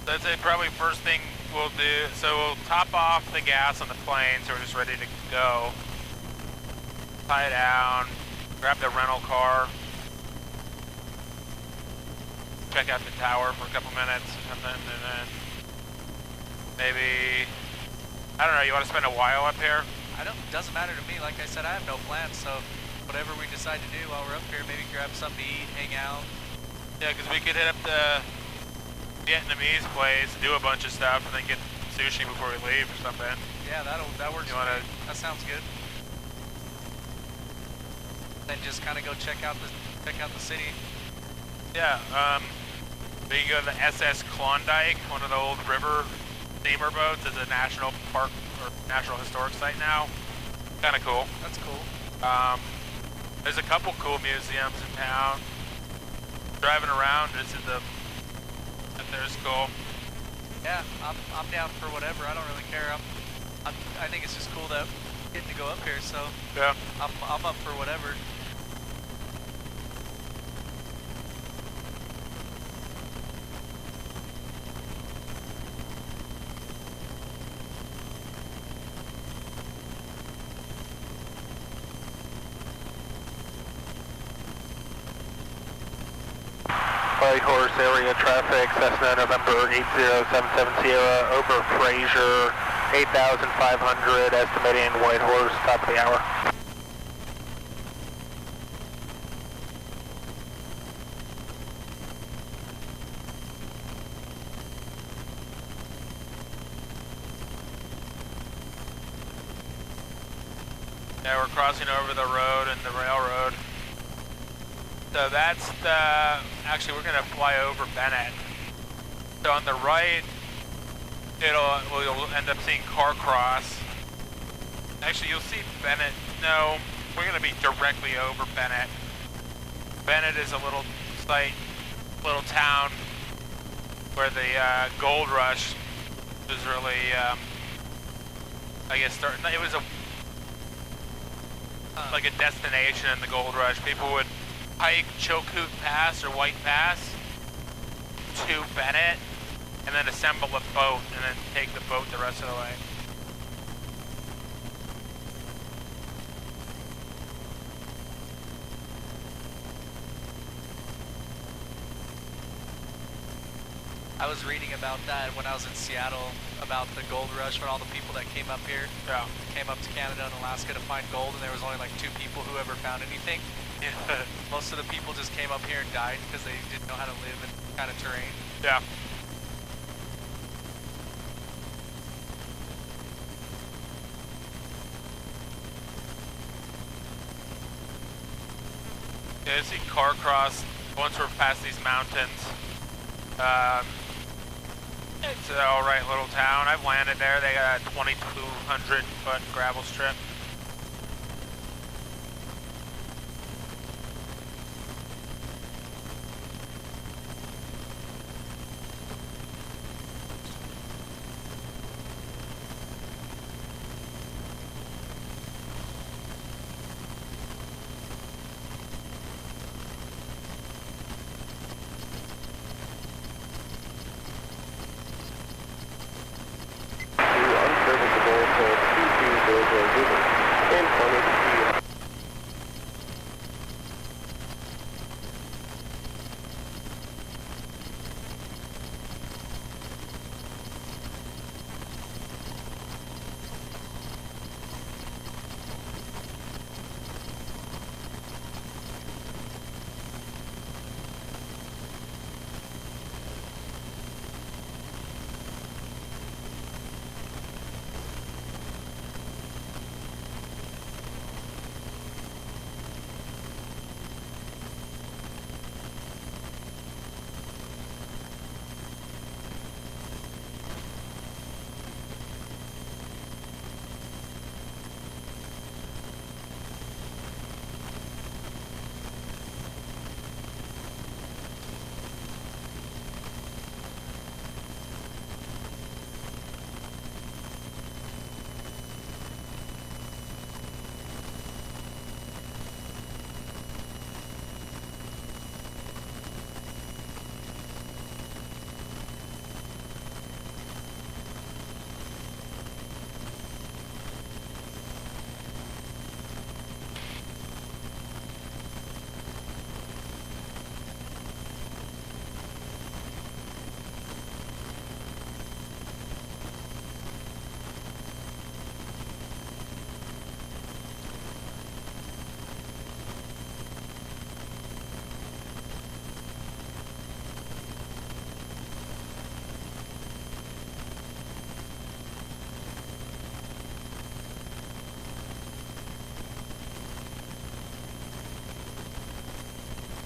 That's it, probably first thing we'll do. So we'll top off the gas on the plane, so we're just ready to go. Tie down, grab the rental car, check out the tower for a couple minutes or something, and then maybe, I don't know, you want to spend a while up here? Doesn't matter to me. Like I said, I have no plans, so whatever we decide to do while we're up here, maybe grab something to eat, hang out. Yeah, because we could hit up the Vietnamese place, do a bunch of stuff, and then get sushi before we leave or something. Yeah, that works. That sounds good. Then just kind of go check out the city. Yeah, we can go to the SS Klondike, one of the old river steamer boats. It's a national park or national historic site now. Kind of cool. That's cool. There's a couple cool museums in town. Driving around, there's cool. Yeah, I'm down for whatever. I don't really care. I think it's just cool that getting to go up here. So yeah, I'm up for whatever. Whitehorse area traffic, Cessna November 8077 Sierra over Fraser, 8,500, estimating Whitehorse, top of the hour. Yeah, we're crossing over the road and the railroad. So that's the, actually we're gonna fly over Bennett. So on the right, we'll end up seeing Carcross. Actually, you'll see Bennett, no, we're gonna be directly over Bennett. Bennett is a little site, little town where the gold rush was really, I guess, it was like a destination in the gold rush. People would hike Chilkoot Pass or White Pass to Bennett and then assemble a boat and then take the boat the rest of the way. I was reading about that when I was in Seattle, about the gold rush, when all the people that came up here, came up to Canada and Alaska to find gold, and there was only like 2 people who ever found anything. Most of the people just came up here and died because they didn't know how to live in kind of terrain. Yeah. Yeah, I see Carcross once we're past these mountains. It's an alright little town. I've landed there. They got a 2,200 foot gravel strip.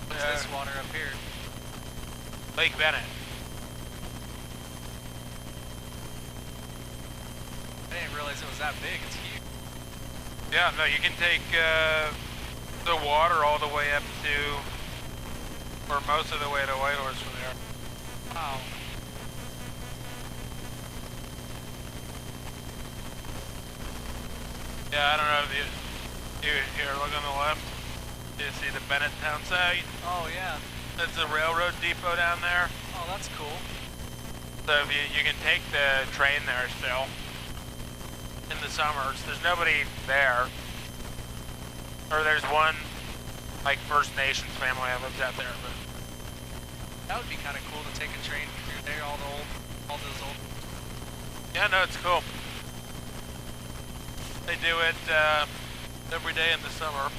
What's this water up here? Lake Bennett. I didn't realize it was that big. It's huge. Yeah, no, you can take the water all the way up to, or most of the way to Whitehorse from there. Wow. Yeah, I don't know if you here, look on the left. You see the Bennett town site? Oh, yeah. That's the railroad depot down there. Oh, that's cool. So if you can take the train there still in the summers. There's nobody there. Or there's one, like, First Nations family that lives out there. But That would be kind of cool to take a train through there, all those old... yeah, no, it's cool. They do it every day in the summer.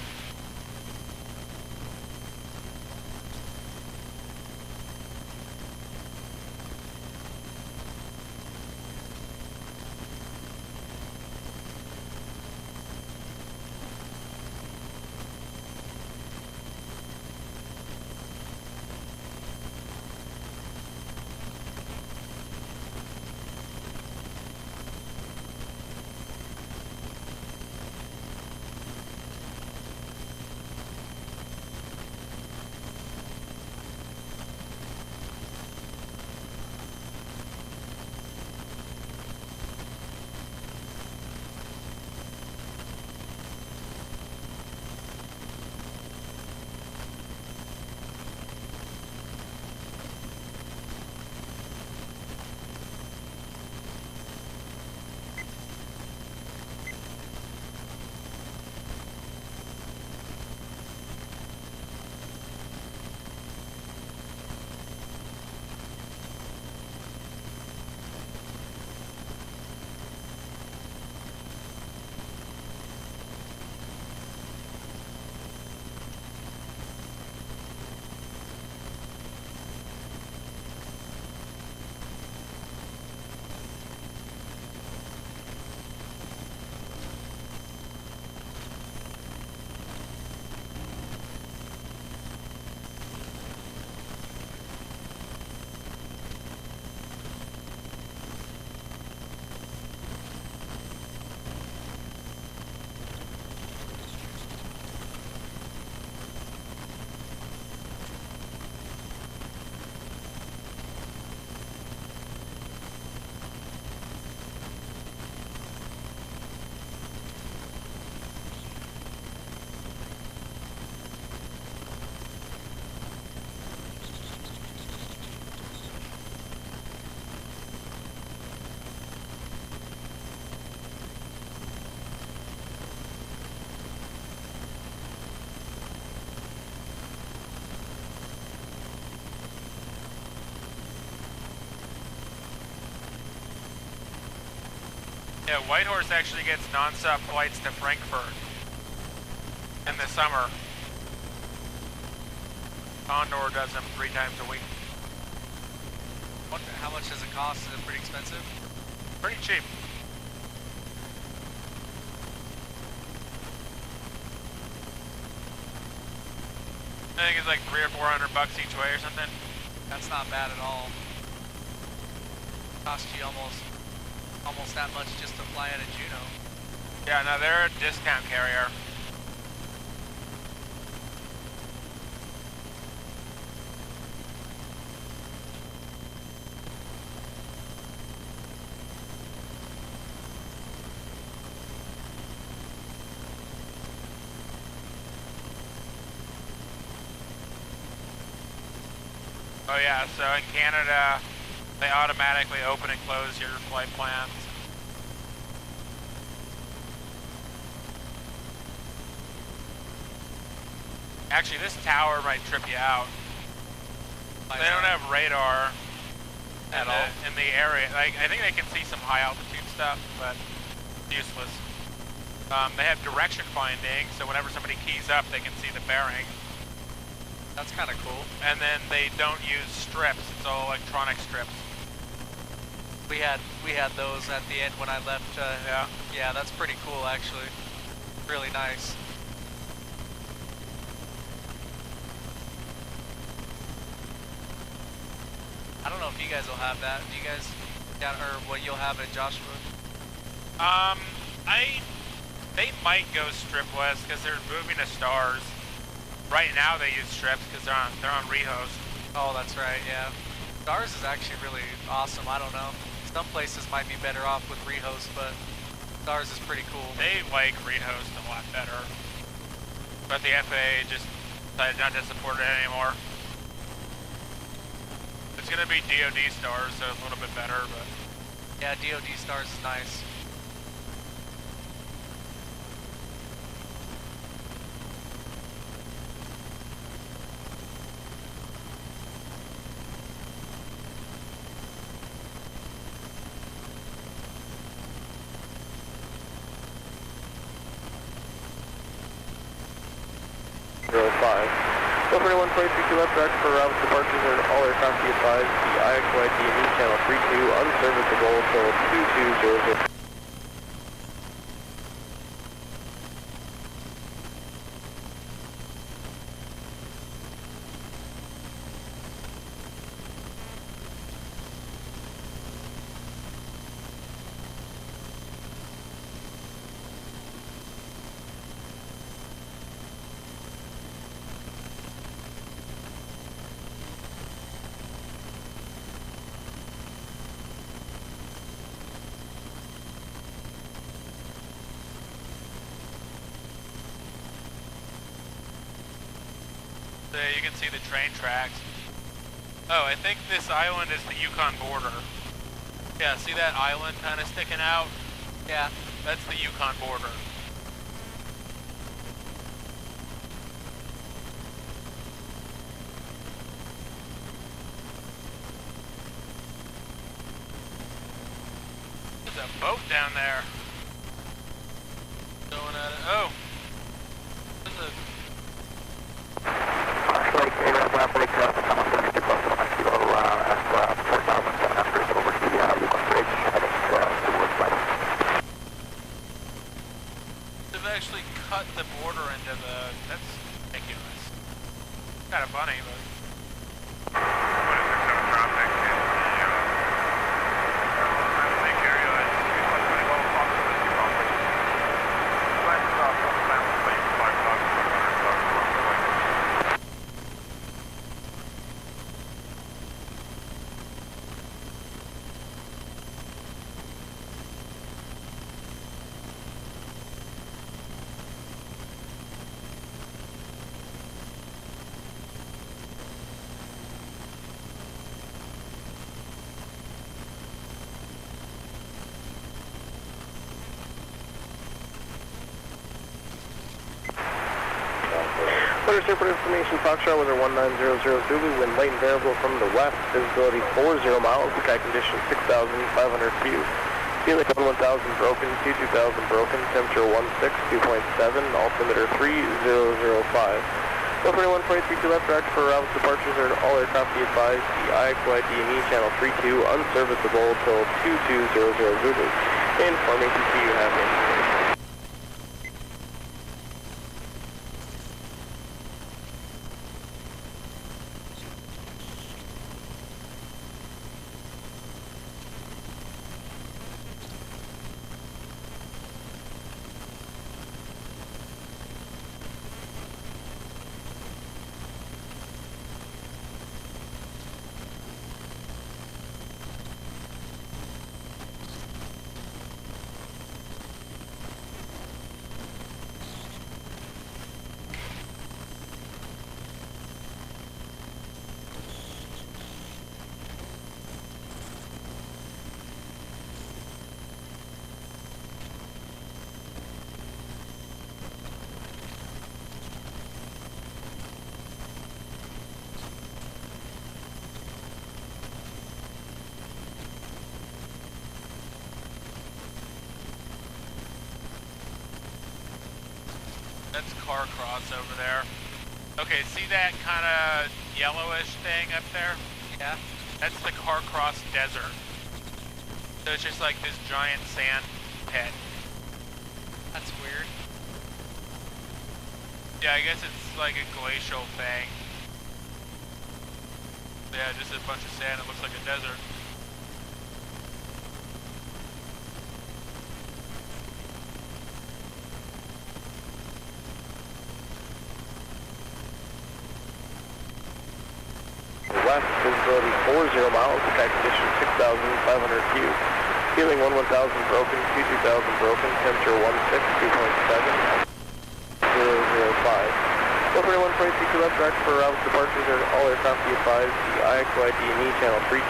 Yeah, Whitehorse actually gets non-stop flights to Frankfurt in the summer. Condor does them 3 times a week. How much does it cost? Is it pretty expensive? Pretty cheap. I think it's like $300 or $400 each way or something. That's not bad at all. Cost you almost that much just to fly out of Juneau. Yeah, no, they're a discount carrier. Oh yeah, so in Canada, they automatically open and close your flight plans. Actually, this tower might trip you out. They don't have radar at all in the area. Like, I think they can see some high altitude stuff, but useless. They have direction finding, so whenever somebody keys up, they can see the bearing. That's kind of cool. And then they don't use strips; it's all electronic strips. We had those at the end when I left. Yeah, that's pretty cool actually. Really nice. I don't know if you guys will have that. Do you guys, or what you'll have at Joshua? They might go stripless because they're moving to stars. Right now they use strips because they're on rehost. Oh, that's right. Yeah, stars is actually really awesome. I don't know. Some places might be better off with rehost, but stars is pretty cool. They like rehost a lot better, but the FAA just decided not to support it anymore. It's gonna be DoD stars, so it's a little bit better, but yeah, DoD stars is nice. Over 1.32 left direct for route departures are all aircraft be advised. The IXY JNU channel 32 unserviceable until 2200. you can see the train tracks. Oh, I think this island is the Yukon border. Yeah, see that island kind of sticking out? Yeah, that's the Yukon border. There's a boat down there. Going at it. Oh! There's a... They've actually cut the border into the... That's ridiculous. Kind of funny, but... What is there, some traffic in the lake area that is pretty well populated property. West of Mountain Lake, 5,000 along the way. Weather Surfer information, Foxtrot, weather 1900 Zulu, wind light and variable from the west, visibility 40 miles, sky condition 6,500 feet, Feeling 1000 broken, 2000 broken, temperature 16, 2.7, altimeter 3005. 121.32 left direct for route departures are all aircraft be advised. The IXY DME channel 32 unserviceable till 2200 Zulu. Informing ATC you have information. That's car cross over there. Okay, see that kind of yellowish thing up there? Yeah. That's the car cross desert. So it's just like this giant sand pit. That's weird. Yeah, I guess it's like a glacial thing. Yeah, just a bunch of sand. It looks like a desert. West, visibility 40 miles, attack condition 6,500 Q. Feeling 1000 broken, 22,000 broken, temperature 16, 2.7, 005. 121.32 left direct for route departures are all aircraft be advised. The IXY DME channel 32.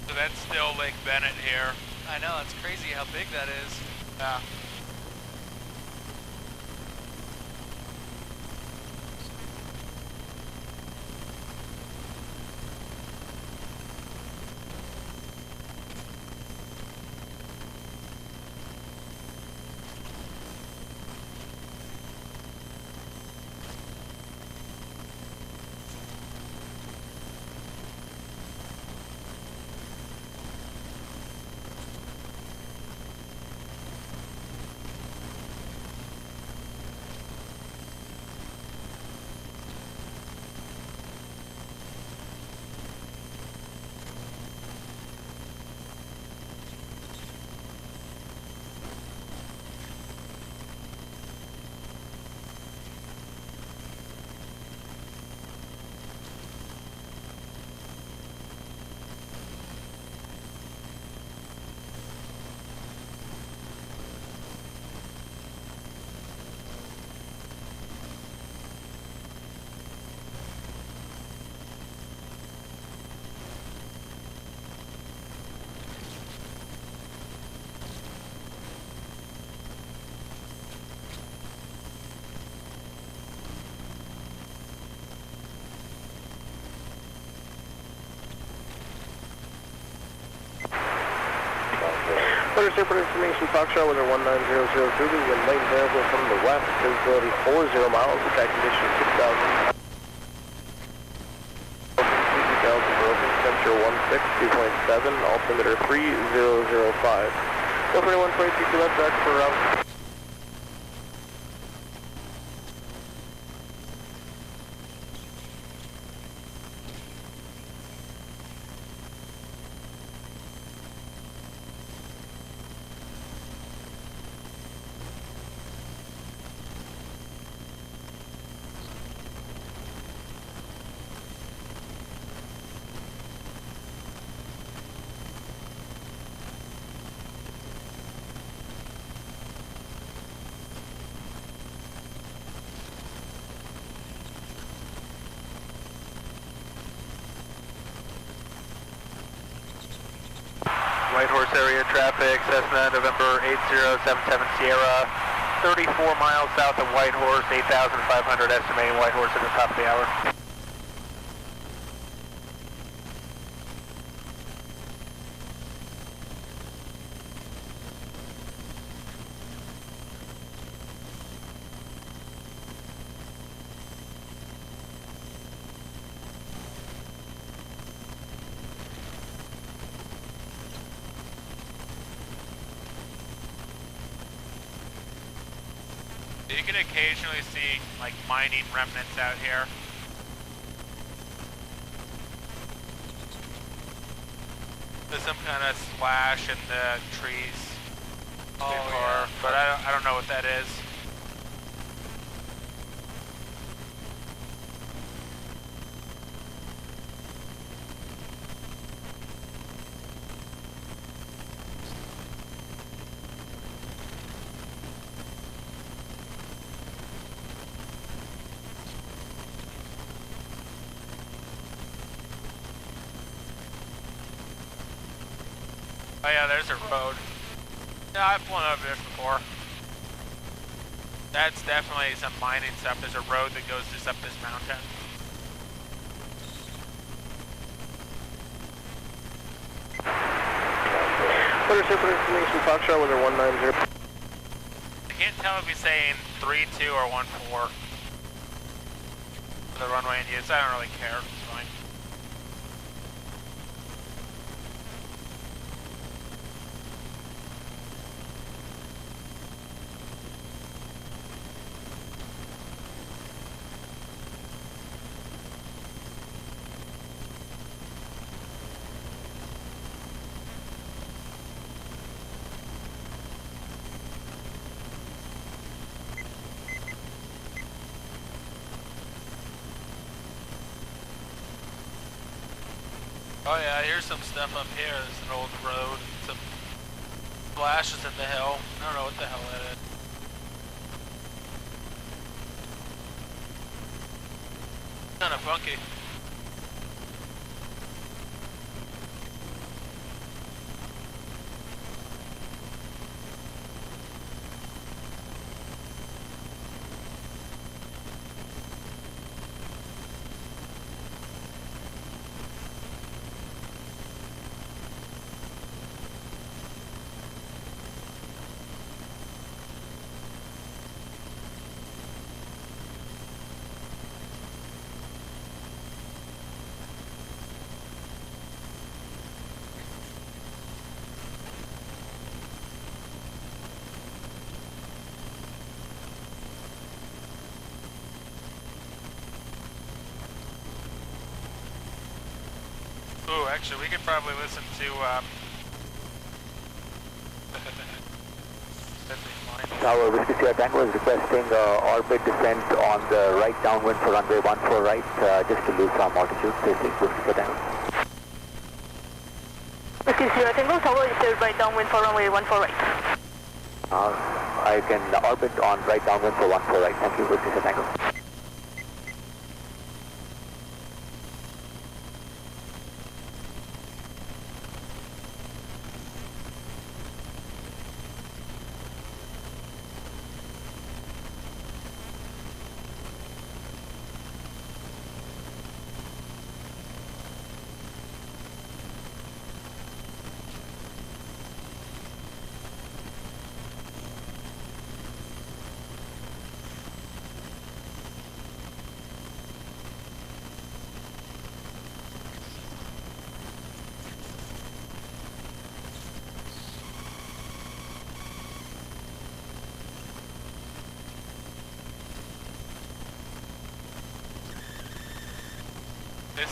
So that's still Lake Bennett here. I know, it's crazy how big that is. Yeah. Orders airport information, Foxtrot, weather 1900 Zulu, wind lane variable from the west, visibility 40 miles, attack condition 6,000. 2,000 broken, temperature 16, 2.7, altimeter 3005. 121.32 left direct for route. Whitehorse area traffic, Cessna November 8077 Sierra, 34 miles south of Whitehorse, 8,500 estimating Whitehorse at the top of the hour. can occasionally see like mining remnants out here. There's some kind of splash in the trees before, but I don't know what that is. Oh yeah, there's a road. Yeah, I've flown over this before. That's definitely some mining stuff. There's a road that goes just up this mountain. Weather Super Information, Foxtrot, weather 190. I can't tell if he's saying 3-2 or 1-4. For the runway in use, I don't really care. It's fine. Oh yeah, here's some stuff up here. There's an old road, some flashes in the hill. I don't know what the hell that is. Kinda funky. Ooh, actually, we could probably listen to, Tower, Whiskey Sierra Tango is requesting orbit descent on the right downwind for runway 14 right, just to lose some altitude, facing Whiskey Sierra Tango. Whiskey Sierra Tango, Tower is still right downwind for runway 14 right. I can orbit on right downwind for 14 right. Thank you, Whiskey Sierra Tango.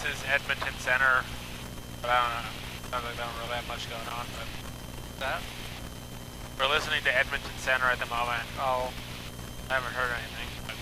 this is Edmonton Center, but I don't know. Sounds like they don't really have much going on, but that? We're listening to Edmonton Center at the moment. Oh, I haven't heard anything. But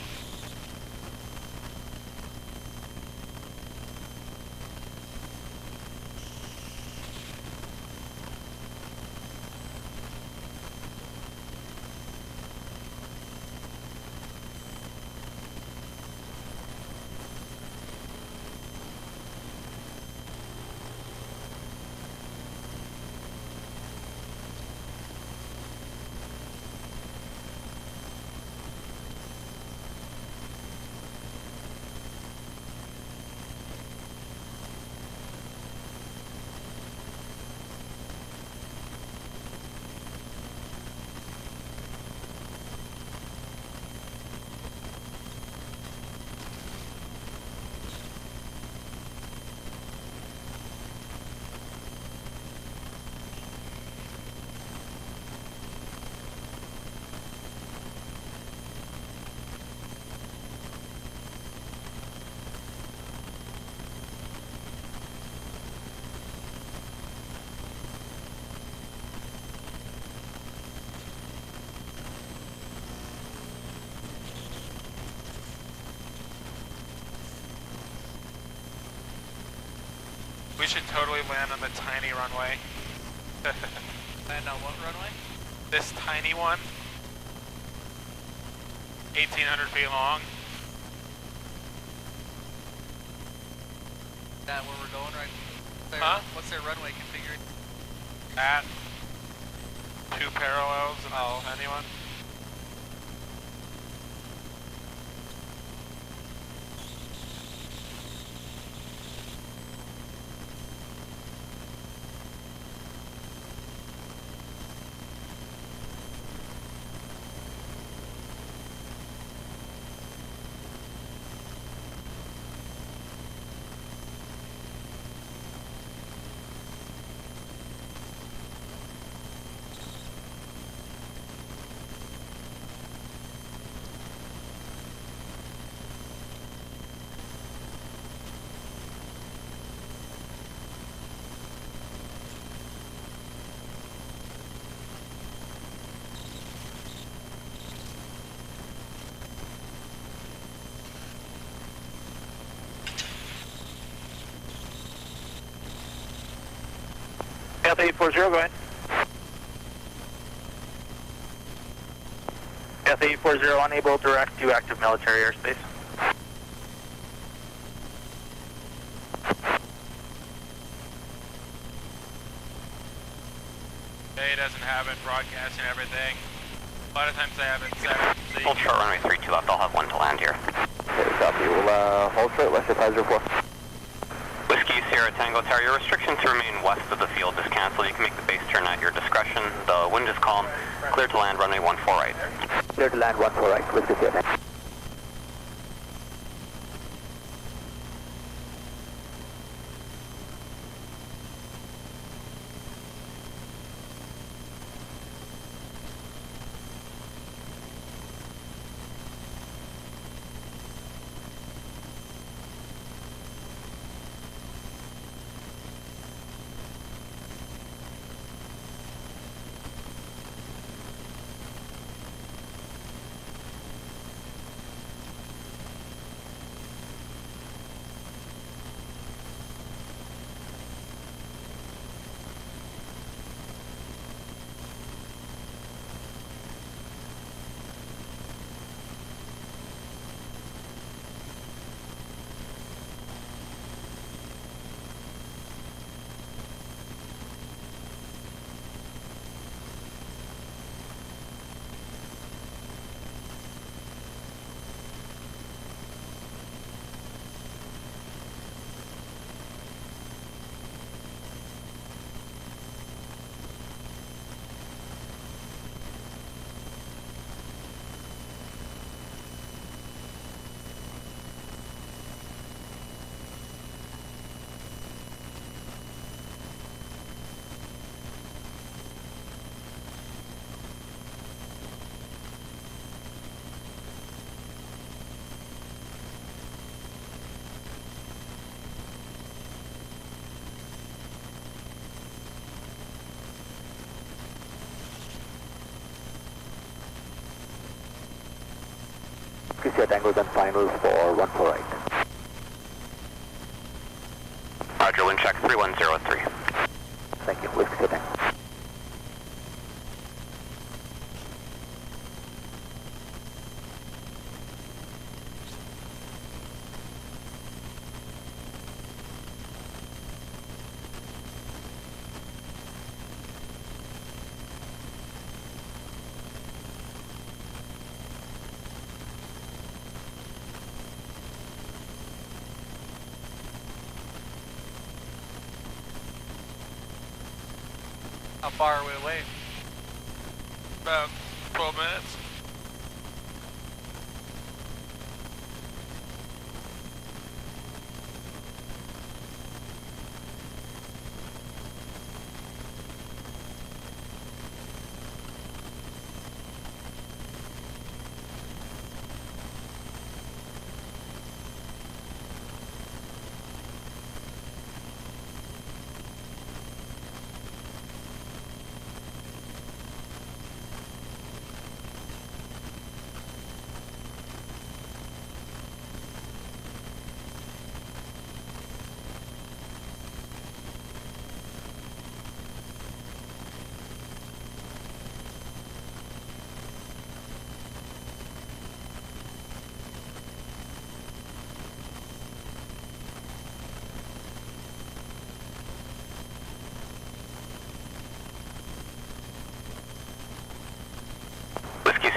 We should totally land on the tiny runway. Land on what runway? This tiny one. 1,800 feet long. That where we're going right? What's their runway configured? At 2 parallels and tiny one. Delta 840, go ahead. Delta 840, unable direct to active military airspace. They doesn't have it broadcasting everything. A lot of times they have it set. So Hold short runway 32 left, I'll have one to land here. Okay, copy. We'll hold short, West 504. Whiskey Sierra Tango Tower, your restriction to remain west of the field is canceled. You can make the base turn at your discretion. The wind is calm. Clear to land, runway 14 right. Clear to land 14 right, Whiskey Sierra. Whiskey Tango then final for 14 right. Roger, wind check 3103. Thank you, Whiskey Tango. How far are we away? About 12 minutes.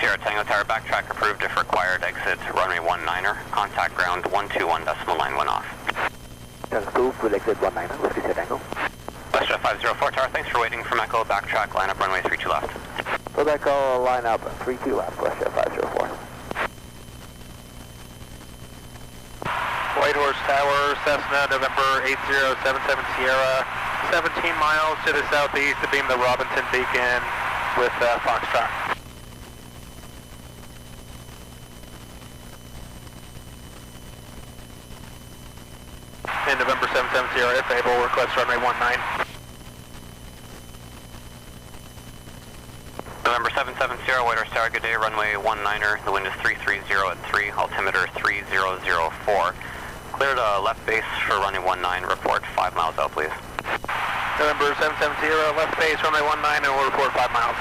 Sierra Tango Tower, backtrack approved if required, exit runway 19er, contact ground 121.9 when off. That's approved, we'll exit 19er, Whiskey Sierra Tango. WestJet 504 Tower, thanks for waiting from Echo, backtrack, line up runway 32 left. So Echo, line up 32 left, WestJet 504. Whitehorse Tower, Cessna, November 8077 Sierra, 17 miles to the southeast to beam the Robinson Beacon with Foxtrot. And November 77 Sierra, if able, request runway 19. November 77 Sierra, Whitehorse Tower, good day, runway 19er, the wind is 330 at 3, altimeter 3004. Cleared left base for runway 19, report 5 miles out, please. November 77 Sierra, left base, runway 19, and we'll report 5 miles.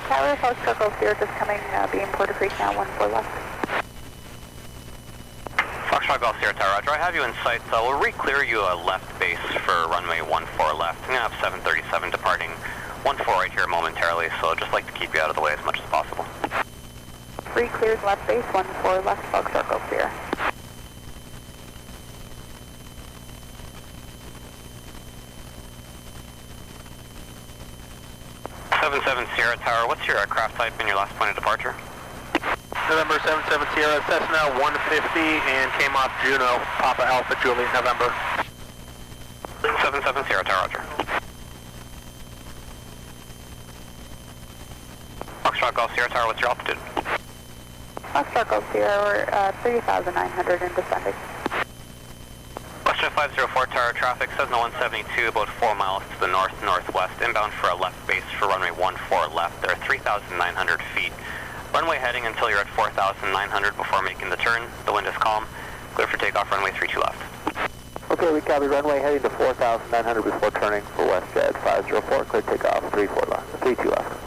Tower, South Circle Sierra just coming, being Porter Creek now, 14 left. Foxtrot Golf Sierra Tower, Roger, I have you in sight. We'll re-clear you a left base for runway 14 left. I'm going to have 737 departing 14 right here momentarily, so I'd just like to keep you out of the way as much as possible. Free clears left base, 14 left, Fog Circle Sierra. Sierra Tower, what's your aircraft type and your last point of departure? November 77 Sierra, Cessna 150, and came off Juneau, Papa Alpha Juliet, November. 77 Sierra Tower, Roger. Foxtrot Golf Sierra Tower, what's your altitude? Fog Circle Sierra, we're 3,900 and descending. WestJet 504 Tower, traffic, Cessna 172, about 4 miles to the north-northwest, inbound for a left base for runway 14 left. There are 3,900 feet. Runway heading until you're at 4,900 before making the turn. The wind is calm. Clear for takeoff, runway 32 left. Okay, we copy runway heading to 4,900 before turning for WestJet 504, clear takeoff 32 left.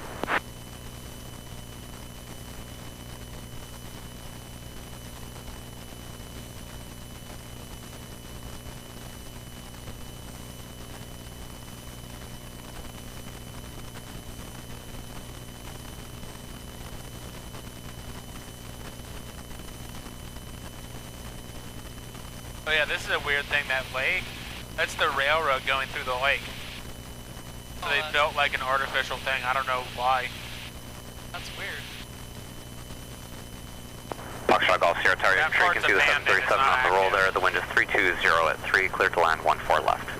Oh yeah, this is a weird thing, that lake, that's the railroad going through the lake. So they built like an artificial thing, I don't know why. That's weird. Foxtrot Golf Sierra Tower, you're That streaking through the part's 737 abandoned, on the it's roll not there. The wind is 320 at 3, clear to land 14 left.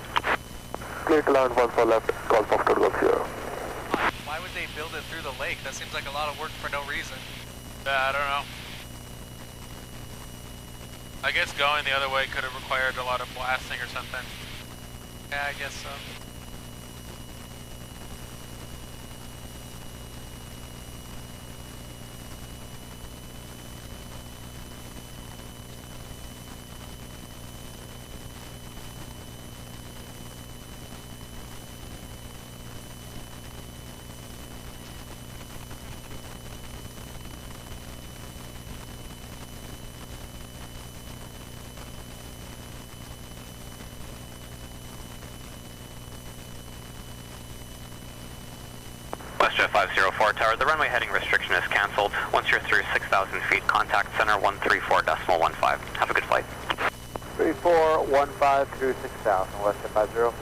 Clear to land 14 left, call Foxtrot Golf Sierra. Why would they build it through the lake? That seems like a lot of work for no reason. I don't know. I guess going the other way could have required a lot of blasting or something. Yeah, I guess so. WestJet 504 Tower, the runway heading restriction is cancelled. Once you're through 6,000 feet, contact center 134.15. Have a good flight. 3415 through 6,000, WestJet 504.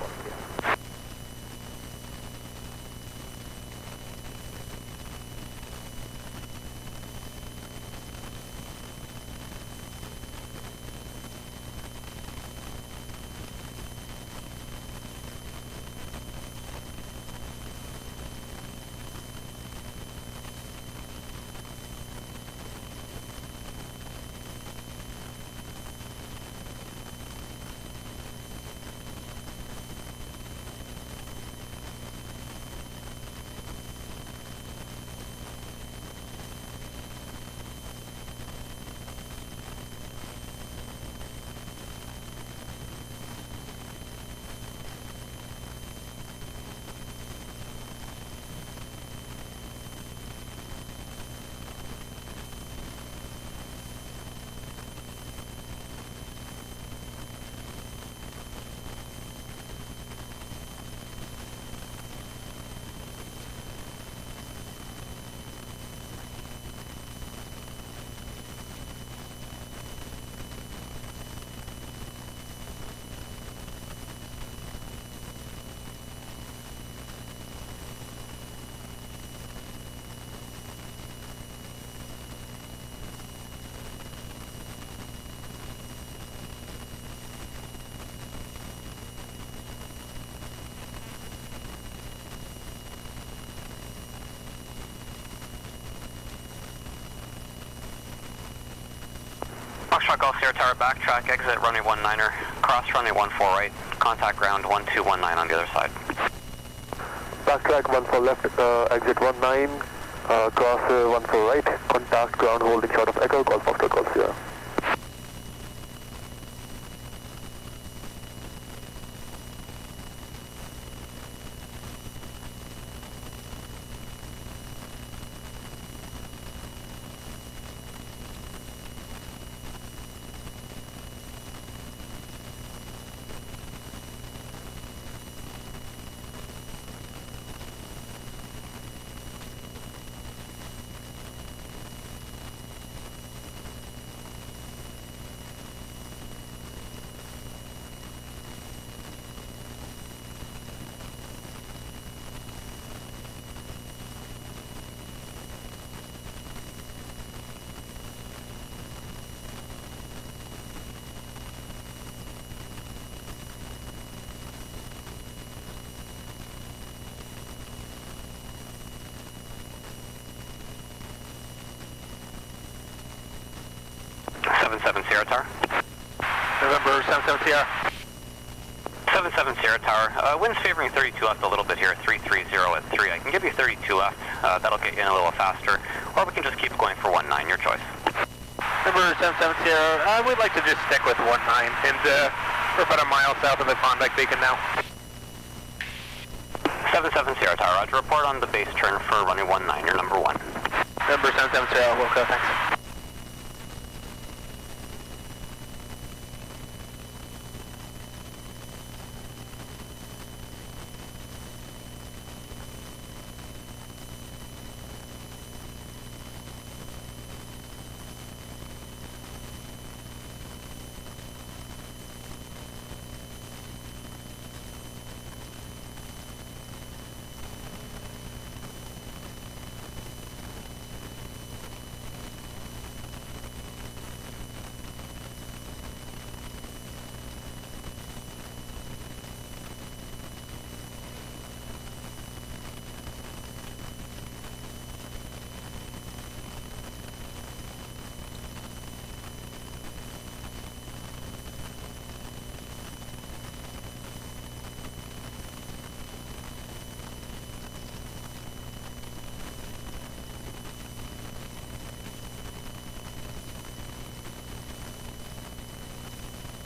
Alpha Golf Sierra Tower backtrack, exit runway 19er, cross runway 14 right, contact ground 1219 on the other side. Backtrack 14 left, exit 19, cross 14 right, contact ground holding short of Echo, Golf Foxtrot Golf Sierra. Sierra Tower. November 77 Sierra. 77 Sierra Tower. Wind's favoring 32 left a little bit here, 330 at 3. I can give you 32 left. That'll get you in a little faster. Or we can just keep going for 19, your choice. November 77 Sierra. We'd like to just stick with 19, and we're about a mile south of the Klondike Beacon now. 77 Sierra Tower, Roger. Report on the base turn for runway 19, your number 1. November 77 Sierra, Wilco, thanks.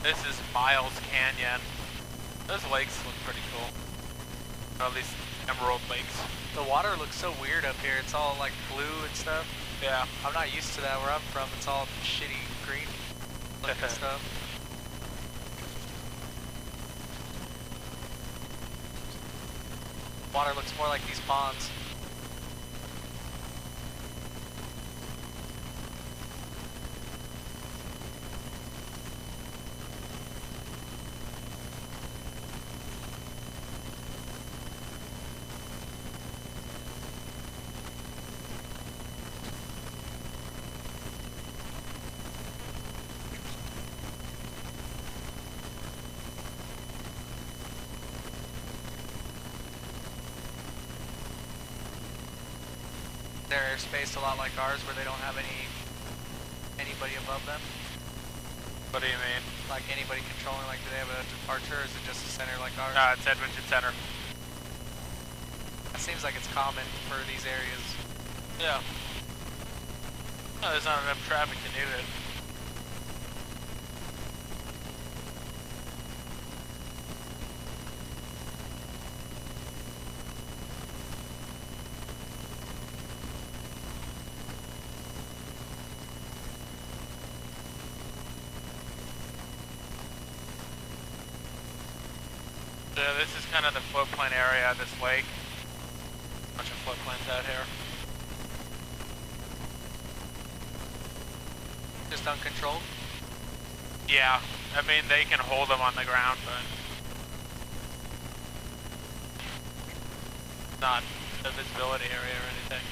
This is Miles Canyon. Those lakes look pretty cool. All these emerald lakes. The water looks so weird up here. It's all like blue and stuff. Yeah. I'm not used to that where I'm from. It's all shitty green looking stuff. Water looks more like these ponds. Their airspace a lot like ours, where they don't have anybody above them. What do you mean? Like anybody controlling, like do they have a departure, or is it just a center like ours? No, it's Edmonton Center. It seems like it's common for these areas. Yeah. No, there's not enough traffic to do it. Yeah, this is kind of the floodplain area of this lake. Bunch of floodplains out here. Just uncontrolled? Yeah, I mean they can hold them on the ground, but not the visibility area or anything.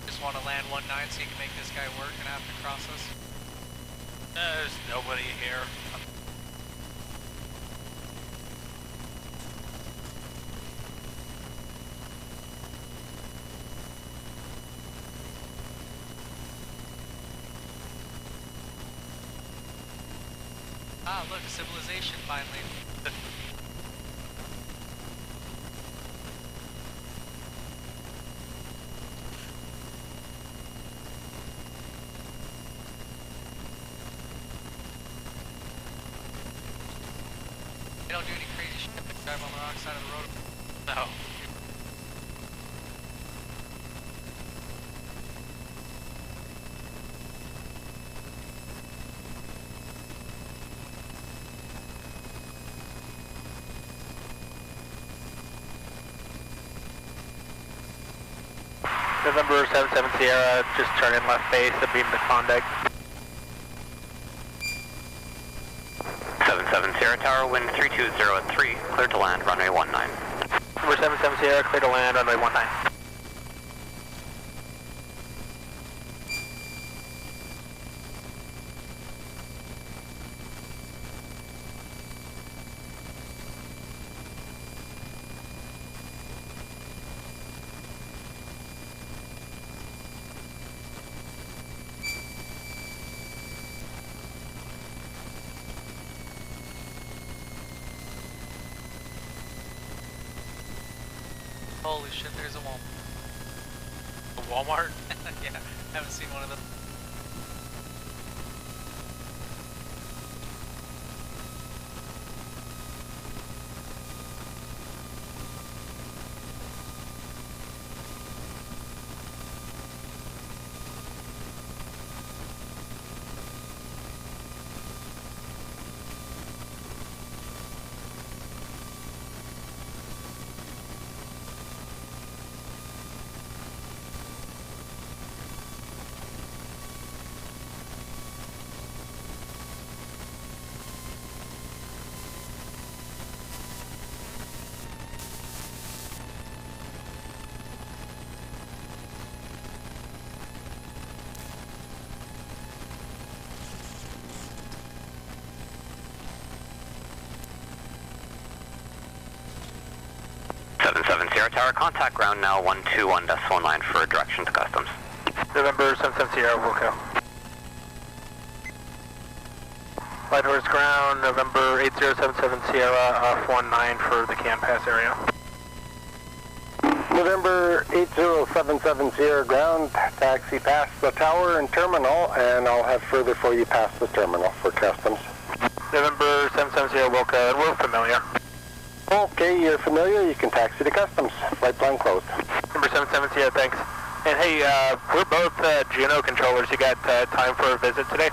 Just want to land 19 so you can make this guy work and have to cross us? There's nobody here. Ah, look, civilization finally. They don't do any crazy shit, they drive on the wrong side of the road. No. November 77 Sierra, just turn in left base, the beam to Klondike. 77 Sierra Tower, wind 320 at 3, clear to land, runway 19. Number 77 Sierra, clear to land, runway 19. Holy shit, there's a Walmart. A Walmart? Yeah, haven't seen one of them. Sierra Tower, contact ground now 121.19 for direction to customs. November 77 Sierra, Wilco. Whitehorse ground, November 8077 Sierra, 19 for the Cam Pass area. November 8077 Sierra ground, taxi past the tower and terminal, and I'll have further for you past the terminal for customs. November 77 Sierra, Wilco, and we're familiar. Okay, you're familiar, you can taxi to customs. Flight plan closed. Number 77 Sierra, thanks. And hey, we're both Juneau controllers. You got time for a visit today?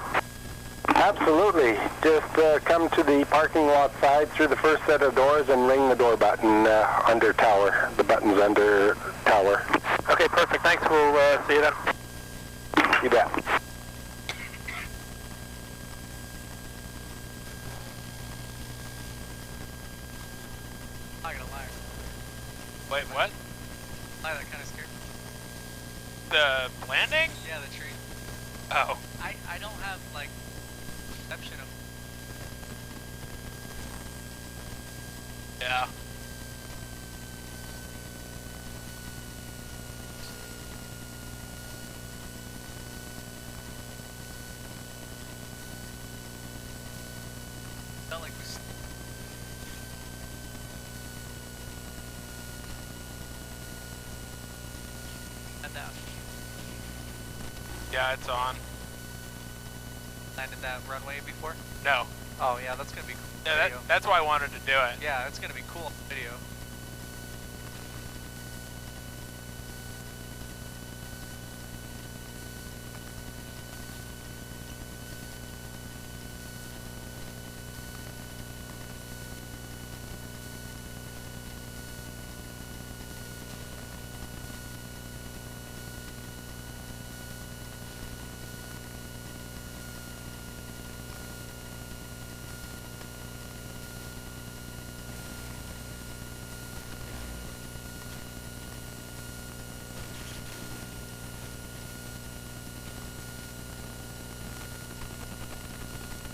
Absolutely. Just come to the parking lot side through the first set of doors and ring the door button under tower. The button's under tower. Okay, perfect. Thanks. We'll see you then. You bet. I'm not gonna lie. Wait, what? That kind of scared me. The landing? Yeah, the tree. Oh. I don't have, like, perception of... Yeah. Felt like we... That Yeah, it's on. landed that runway before? No. Oh yeah, that's gonna be cool. Yeah, that's why I wanted to do it. Yeah, it's gonna be cool video.